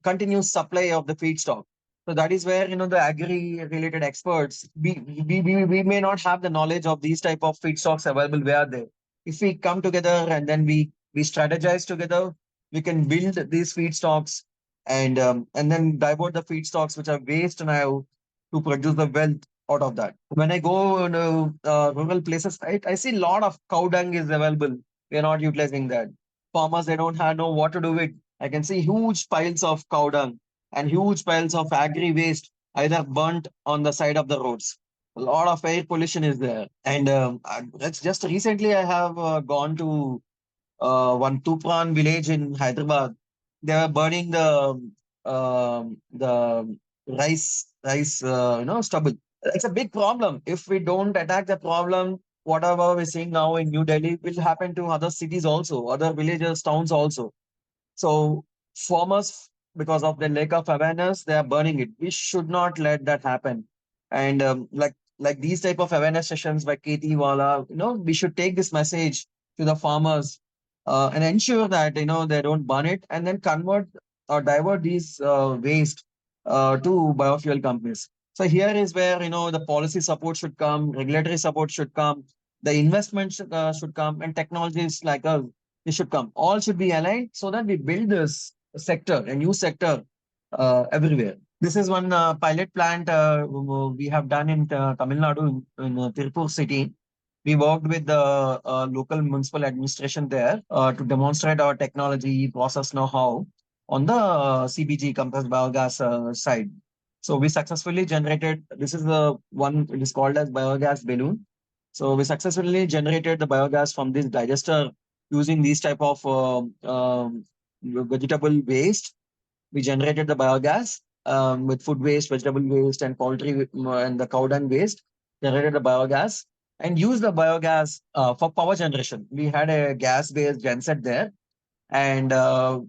continuous supply of the feedstock. So that is where the agri-related experts we may not have the knowledge of these type of feedstocks available where they. If we come together and then we strategize together, we can build these feedstocks and then divert the feedstocks which are waste now to produce the wealth out of that. When I go to rural places, I see a lot of cow dung is available. We are not utilizing that. Farmers they don't have know what to do with. I can see huge piles of cow dung and huge piles of agri waste either burnt on the side of the roads. A lot of air pollution is there. And that's just recently I have gone to one Tupran village in Hyderabad. They were burning the rice stubble. It's a big problem. If we don't attack the problem, whatever we're seeing now in New Delhi will happen to other cities also, other villages, towns also. So farmers, because of the lack of awareness, they are burning it. We should not let that happen. And like these type of awareness sessions by KhetiValah, we should take this message to the farmers and ensure that they don't burn it and then convert or divert these waste to biofuel companies. So here is where, the policy support should come, regulatory support should come, the investment should come, and technologies like us, they should come. All should be aligned so that we build this sector, a new sector everywhere. This is one pilot plant we have done in Tamil Nadu, in Tirupur city. We worked with the local municipal administration there to demonstrate our technology, process know-how on the CBG, compressed biogas side. So we successfully generated, this is the one, it is called as biogas balloon. So we successfully generated the biogas from this digester using these type of vegetable waste. We generated the biogas with food waste, vegetable waste, and poultry and the cow dung waste. Generated the biogas and used the biogas for power generation. We had a gas-based genset there, and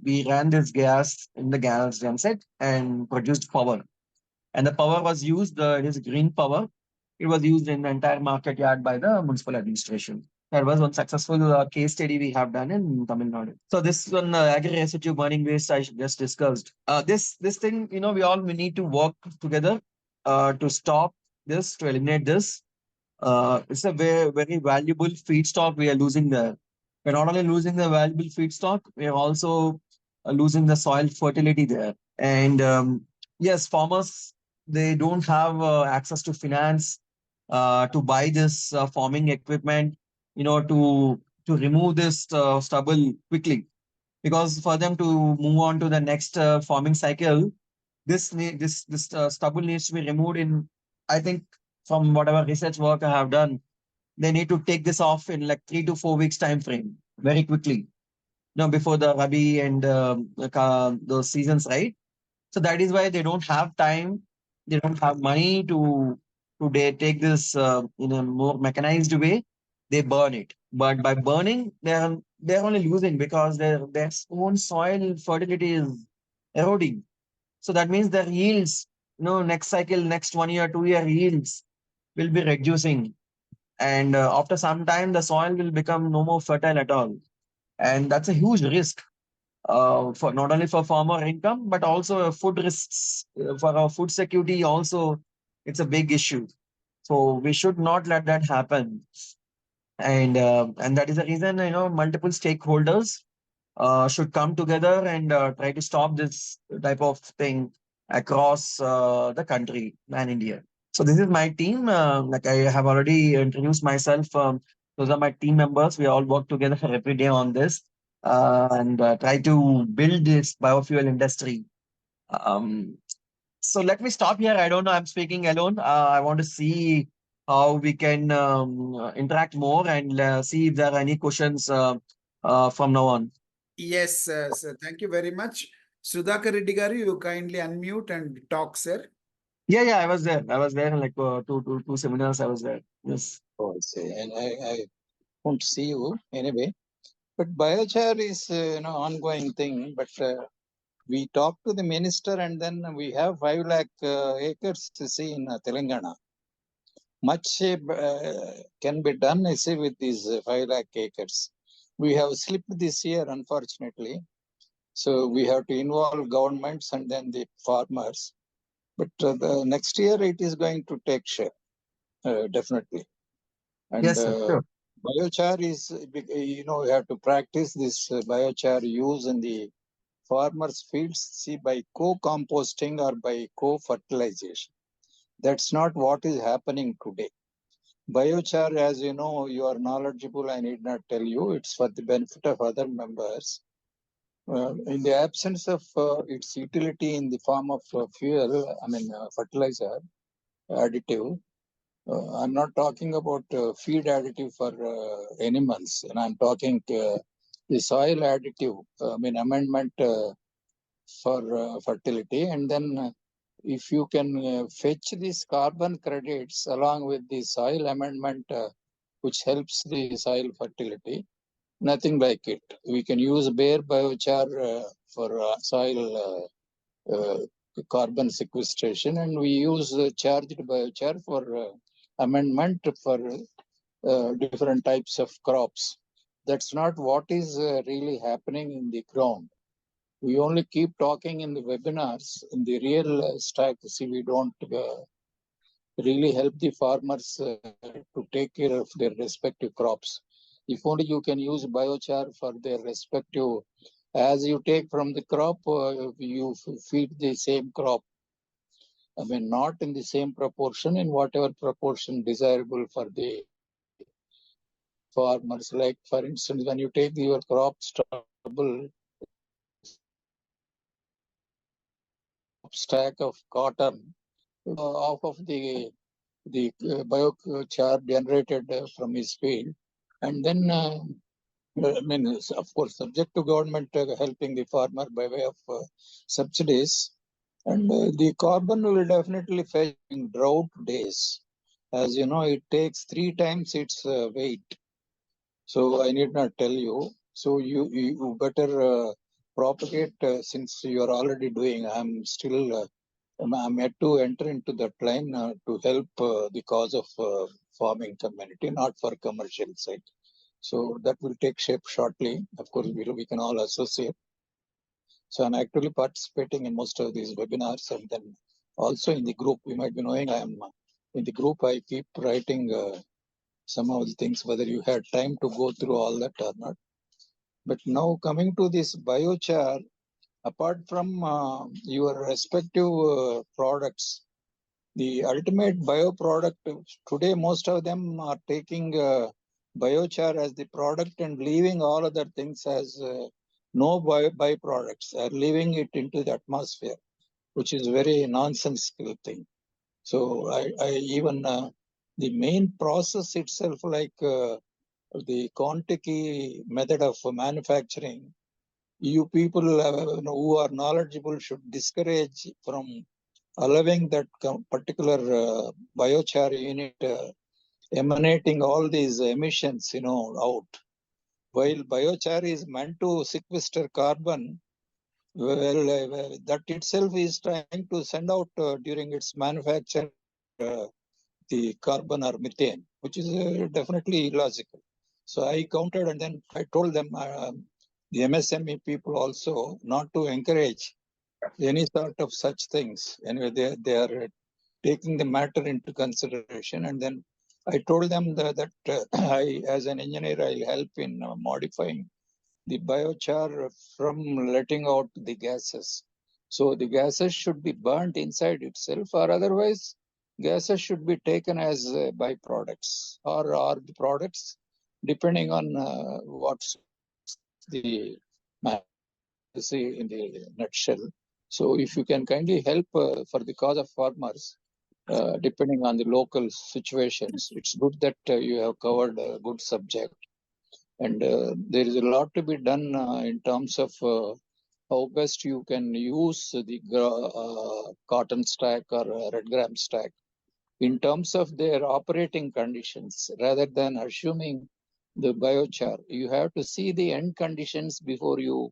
we ran this gas in the gas genset and produced power. And the power was used, it is green power. It was used in the entire market yard by the municipal administration. That was one successful case study we have done in Tamil Nadu. So this one agri-residue burning waste I just discussed. This thing, we need to work together to stop this, to eliminate this. It's a very, very valuable feedstock we are losing there. We're not only losing the valuable feedstock, we are also losing the soil fertility there. And yes, farmers, they don't have access to finance to buy this farming equipment, to remove this stubble quickly. Because for them to move on to the next farming cycle, this stubble needs to be removed in, I think, from whatever research work I have done, they need to take this off in like 3 to 4 weeks time frame very quickly. Before the Rabi and those seasons, right? So that is why they don't have time, they don't have money to they take this in a more mechanized way. They burn it, but by burning, they're only losing because their own soil fertility is eroding. So that means their yields, next cycle, next 1 year, 2 year yields will be reducing. And after some time, the soil will become no more fertile at all. And that's a huge risk for not only for farmer income, but also food risks for our food security. Also, it's a big issue. So we should not let that happen. And that is the reason, multiple stakeholders should come together and try to stop this type of thing across the country and India. So this is my team. Like I have already introduced myself. Those are my team members. We all work together every day on this and try to build this biofuel industry. Um, so let me stop here. I don't know. I'm speaking alone. I want to see how we can interact more and see if there are any questions from now on. Yes, sir. Thank you very much. Sudhakar Reddy garu, you kindly unmute and talk, sir. Yeah, I was there. I was there in like two seminars. I was there. Yes. Oh, I see. And I won't see you anyway. But biochar is ongoing thing. But we talked to the minister, and then we have 5 lakh acres to see in Telangana. Much can be done, I say, with these 5 lakh acres. We have slipped this year, unfortunately. So we have to involve governments and then the farmers. But the next year it is going to take shape, definitely. And Yes, sir. Sure. biochar is, we have to practice this biochar use in the farmers' fields, see, by co-composting or by co-fertilization. That's not what is happening today. Biochar, as you know, you are knowledgeable, I need not tell you, it's for the benefit of other members. In the absence of its utility in the form of fuel, fertilizer, additive, I'm not talking about feed additive for animals, and I'm talking the soil additive, amendment for fertility. And then if you can fetch these carbon credits along with the soil amendment, which helps the soil fertility, nothing like it. We can use bare biochar for soil carbon sequestration, and we use charged biochar for amendment for different types of crops. That's not what is really happening in the ground. We only keep talking in the webinars. In the real stack, see, we don't really help the farmers to take care of their respective crops. If only you can use biochar for their respective, as you take from the crop, you feed the same crop. I mean, not in the same proportion, in whatever proportion desirable for the farmers. Like, for instance, when you take your crop stubble, stack of cotton, off of the biochar generated from his field, and then I mean, of course, subject to government helping the farmer by way of subsidies, and the carbon will definitely fetch in drought days. As you know, it takes 3 times its weight. So I need not tell you. So you better propagate since you are already doing. I'm still I'm yet to enter into that line to help the cause of farming community, not for commercial side. So that will take shape shortly. Of course, we can all associate. So I'm actually participating in most of these webinars, and then also in the group. You might be knowing I am in the group. I keep writing some of the things, whether you had time to go through all that or not. But now coming to this biochar, apart from your respective products, the ultimate bioproduct today, most of them are taking biochar as the product and leaving all other things as no byproducts, are leaving it into the atmosphere, which is very nonsensical thing. So I even the main process itself, like the Kontiki method of manufacturing, you people who are knowledgeable should discourage from allowing that particular biochar unit emanating all these emissions, out. While biochar is meant to sequester carbon, well, that itself is trying to send out during its manufacture the carbon or methane, which is definitely illogical. So I countered, and then I told them, the MSME people also, not to encourage any sort of such things. Anyway, they are taking the matter into consideration, and then I told them that I, as an engineer, I'll help in modifying the biochar from letting out the gases. So the gases should be burnt inside itself, or otherwise gases should be taken as byproducts or the products, depending on what's the policy in the nutshell. So if you can kindly help for the cause of farmers, depending on the local situations, it's good that you have covered a good subject. And there is a lot to be done in terms of how best you can use the cotton stack or red gram stack in terms of their operating conditions, rather than assuming the biochar. You have to see the end conditions before you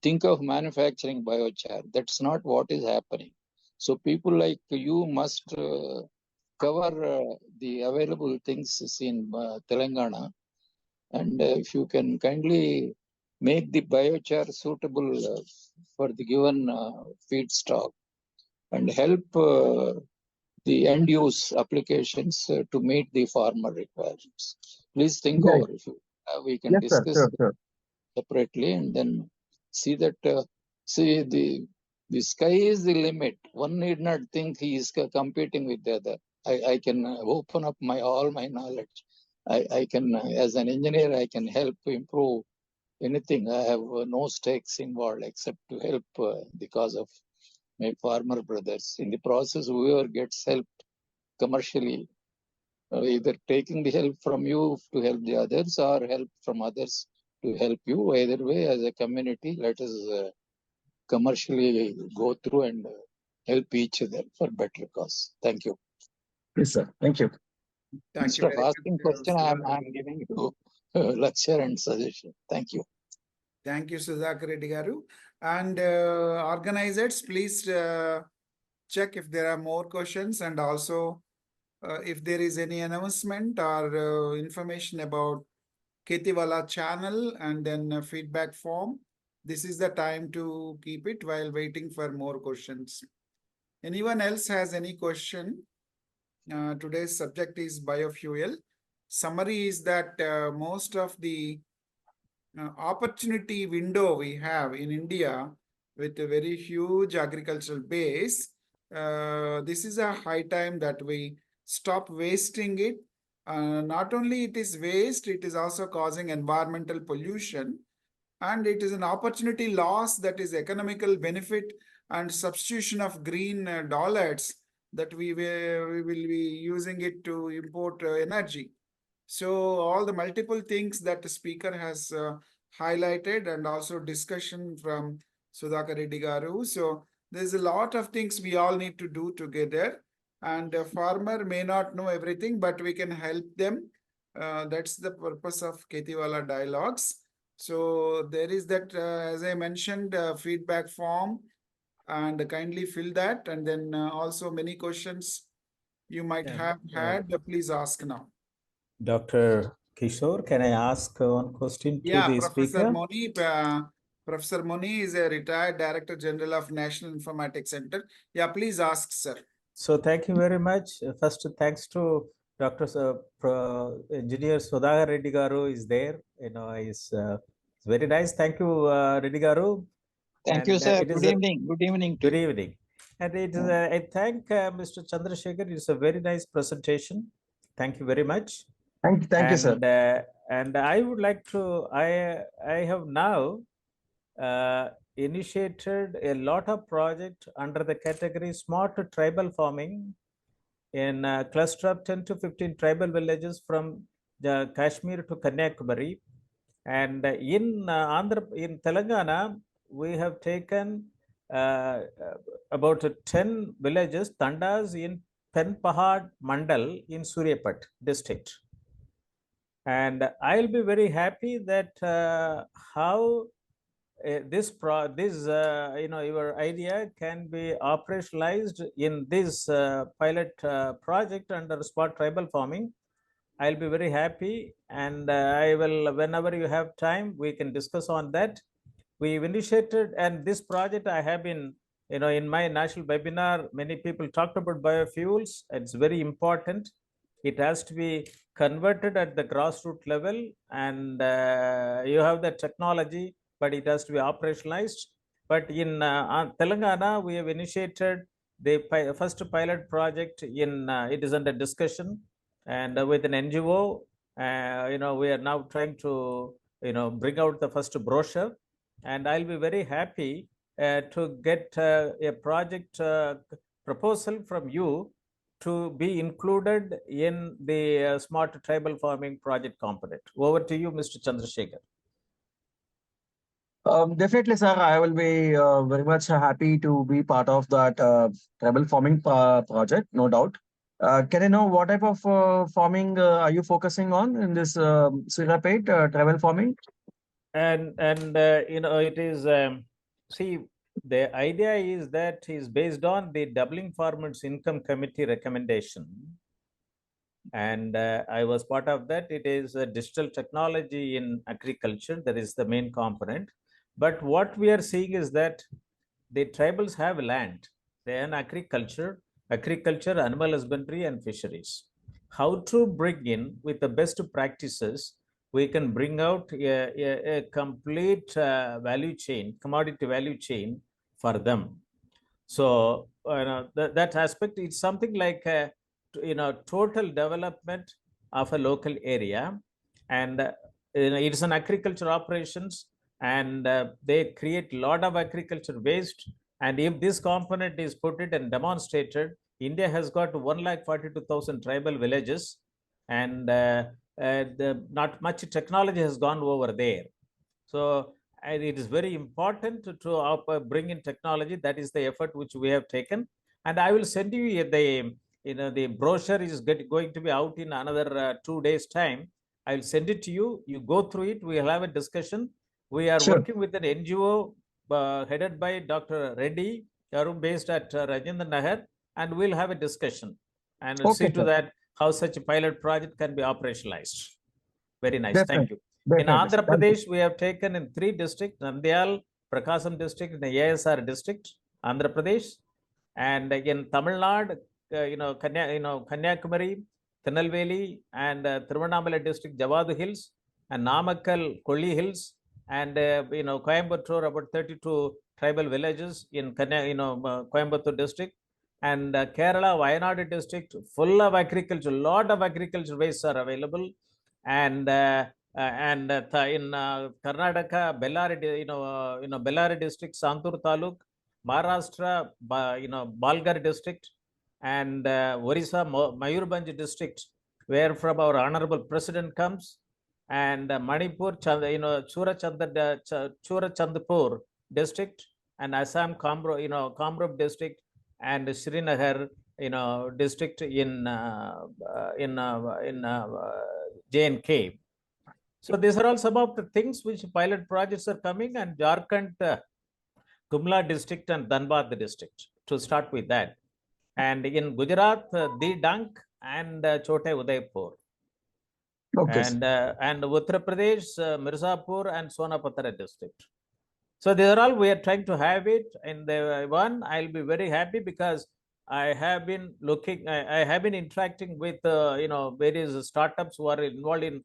think of manufacturing biochar. That's not what is happening. So people like you must cover the available things in Telangana, and if you can kindly make the biochar suitable for the given feedstock and help the end use applications to meet the farmer requirements. Please think Right. over if you we can Yes, sir. discuss Sure. separately, and then see that see the sky is the limit. One need not think he is competing with the other. I can open up all my knowledge. I can, as an engineer, I can help improve anything. I have no stakes involved except to help the cause of my farmer brothers. In the process, whoever gets help commercially, either taking the help from you to help the others or help from others to help you. Either way, as a community, let us commercially go through and help each other for better cause. Thank you. Yes, sir. Thank you. Thank you Instead of very asking much, question, I'm giving you lecture and suggestion. Thank you. Thank you, Sudhakar Reddy garu. And organizers, please check if there are more questions, and also if there is any announcement or information about KhetiValah channel, and then a feedback form. This is the time to keep it while waiting for more questions. Anyone else has any question? Today's subject is biofuel. Summary is that most of the opportunity window we have in India with a very huge agricultural base, this is a high time that we stop wasting it. Not only it is waste, it is also causing environmental pollution, and it is an opportunity loss that is economical benefit and substitution of green dollars that we will be using it to import energy. So all the multiple things that the speaker has highlighted, and also discussion from Sudhakar Reddy Garu. So there's a lot of things we all need to do together. And a farmer may not know everything, but we can help them. That's the purpose of KhetiValah Dialogues. So there is that, as I mentioned, feedback form, and kindly fill that. And then also many questions you might have had, please ask now. Dr. Kishore, can I ask one question to Yeah, the Professor speaker? Moni. Professor Moni is a retired Director General of National Informatics Center. Yeah, please ask, sir. So thank you very much. First, thanks to Dr. Engineer Sudhakar Reddy Garu is there. It's very nice. Thank you, Reddy Garu. Thank you, And, sir. it is Good evening. Good evening. Good evening. And it is, I thank Mr. Chandrasekar. It's a very nice presentation. Thank you very much. Thank you, sir. And I would like to, I have now initiated a lot of projects under the category smart tribal farming in a cluster of 10 to 15 tribal villages from the Kashmir to Kanyakumari. And in in Telangana, we have taken about 10 villages, tandas in Penpahad Mandal in Suryapat district. And I'll be very happy that how your idea can be operationalized in this pilot project under smart tribal farming. I'll be very happy, and I will, whenever you have time, we can discuss on that. We've initiated, and this project I have been, in my national webinar, many people talked about biofuels. It's very important. It has to be converted at the grassroots level, and you have the technology, but it has to be operationalized. But in Telangana, we have initiated the first pilot project it is under discussion, and with an NGO, we are now trying to, bring out the first brochure, and I'll be very happy to get a project proposal from you to be included in the smart tribal farming project component. Over to you, Mr. Chandrasekar. Definitely, sir. I will be very much happy to be part of that tribal farming project, no doubt. Can I know what type of farming are you focusing on in this Surapet tribal farming? And it is, see, the idea is that is based on the Doubling Farmers Income Committee recommendation. And I was part of that. It is a digital technology in agriculture. That is the main component. But what we are seeing is that the tribals have land. They are in agriculture, animal husbandry, and fisheries. How to bring in with the best practices, we can bring out a complete value chain, commodity value chain for them. So that aspect is something like total development of a local area, and it's an agriculture operations, and they create a lot of agriculture waste. And if this component is put it and demonstrated, India has got 142,000 tribal villages, and not much technology has gone over there. So it is very important to bring in technology. That is the effort which we have taken. And I will send you the brochure is going to be out in another 2 days time. I will send it to you. You go through it. We will have a discussion. We are working with an NGO headed by Dr. Reddy, based at Rajendra Nagar, and we'll have a discussion and we'll see to that how such a pilot project can be operationalized. Very nice. Definitely. Thank you. In Andhra Pradesh, we have taken in 3 districts, Nandyal, Prakasam district, and the ASR district, Andhra Pradesh. And in Tamil Nadu, Kanyakumari, Tirunelveli, and Thiruvannamalai district, Javadu Hills, and Namakkal, Kolli Hills, and Coimbatore, about 32 tribal villages in Coimbatore district, and Kerala, Wayanad district, full of agriculture, lot of agriculture waste are available, and in Karnataka, Bellary, Bellary district, Santur Taluk, Maharashtra, Balgar district, and Orissa, Mayurbhanj district, where from our honorable president comes, and Manipur, Churachandpur district, and Assam, Kamrup district, and Srinagar, district in J&K. So these are all some of the things which pilot projects are coming, and Jharkhand, Gumla district and Dhanbad district, to start with that. And in Gujarat, Didang and Chote Udaipur. Okay. And Uttar Pradesh, Mirzapur and Sonapatara district. So these are all we are trying to have it. And the one, I'll be very happy because I have been looking, I have been interacting with various startups who are involved in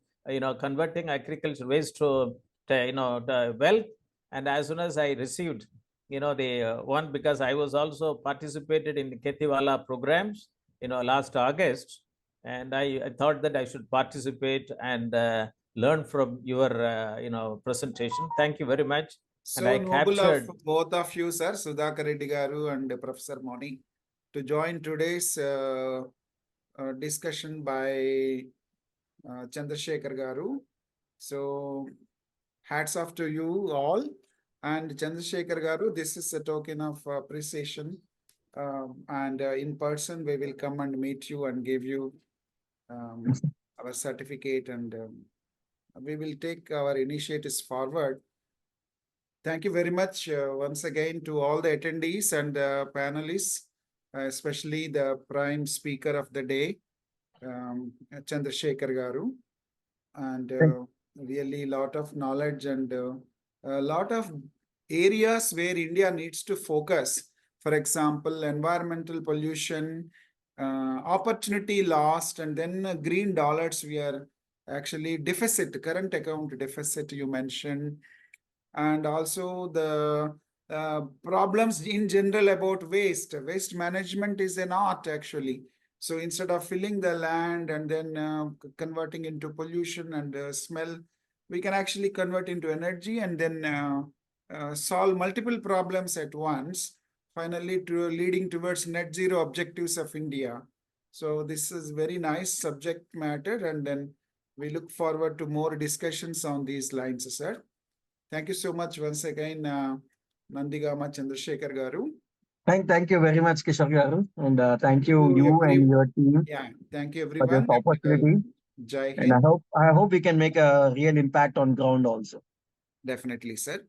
converting agriculture waste to the wealth. And as soon as I received the one, because I was also participated in the KhetiValah programs last August, and I thought that I should participate and learn from your presentation. Thank you very much. So and I noble captured of both of you, sir, Sudhakar Reddy Garu and Professor Moni, to join today's discussion by Chandrasekar Garu. So hats off to you all. And Chandrasekar Garu, this is a token of appreciation. And in person, we will come and meet you and give you our certificate, and we will take our initiatives forward. Thank you very much once again to all the attendees and panelists, especially the prime speaker of the day, Chandrasekar Garu. And really a lot of knowledge and a lot of areas where India needs to focus. For example, environmental pollution, opportunity lost, and then green dollars, we are actually deficit, current account deficit you mentioned. And also the problems in general about waste. Waste management is an art actually. So instead of filling the land and then converting into pollution and smell, we can actually convert into energy and then solve multiple problems at once, finally leading towards net zero objectives of India. So this is very nice subject matter, and then we look forward to more discussions on these lines, sir. Thank you so much once again, Nandigama Chandrasekar Garu. Thank you very much, Kishore Garu, and thank you and your team. Yeah, thank you for this everyone. opportunity. Jai And Hind. I hope we can make a real impact on ground also. Definitely, sir.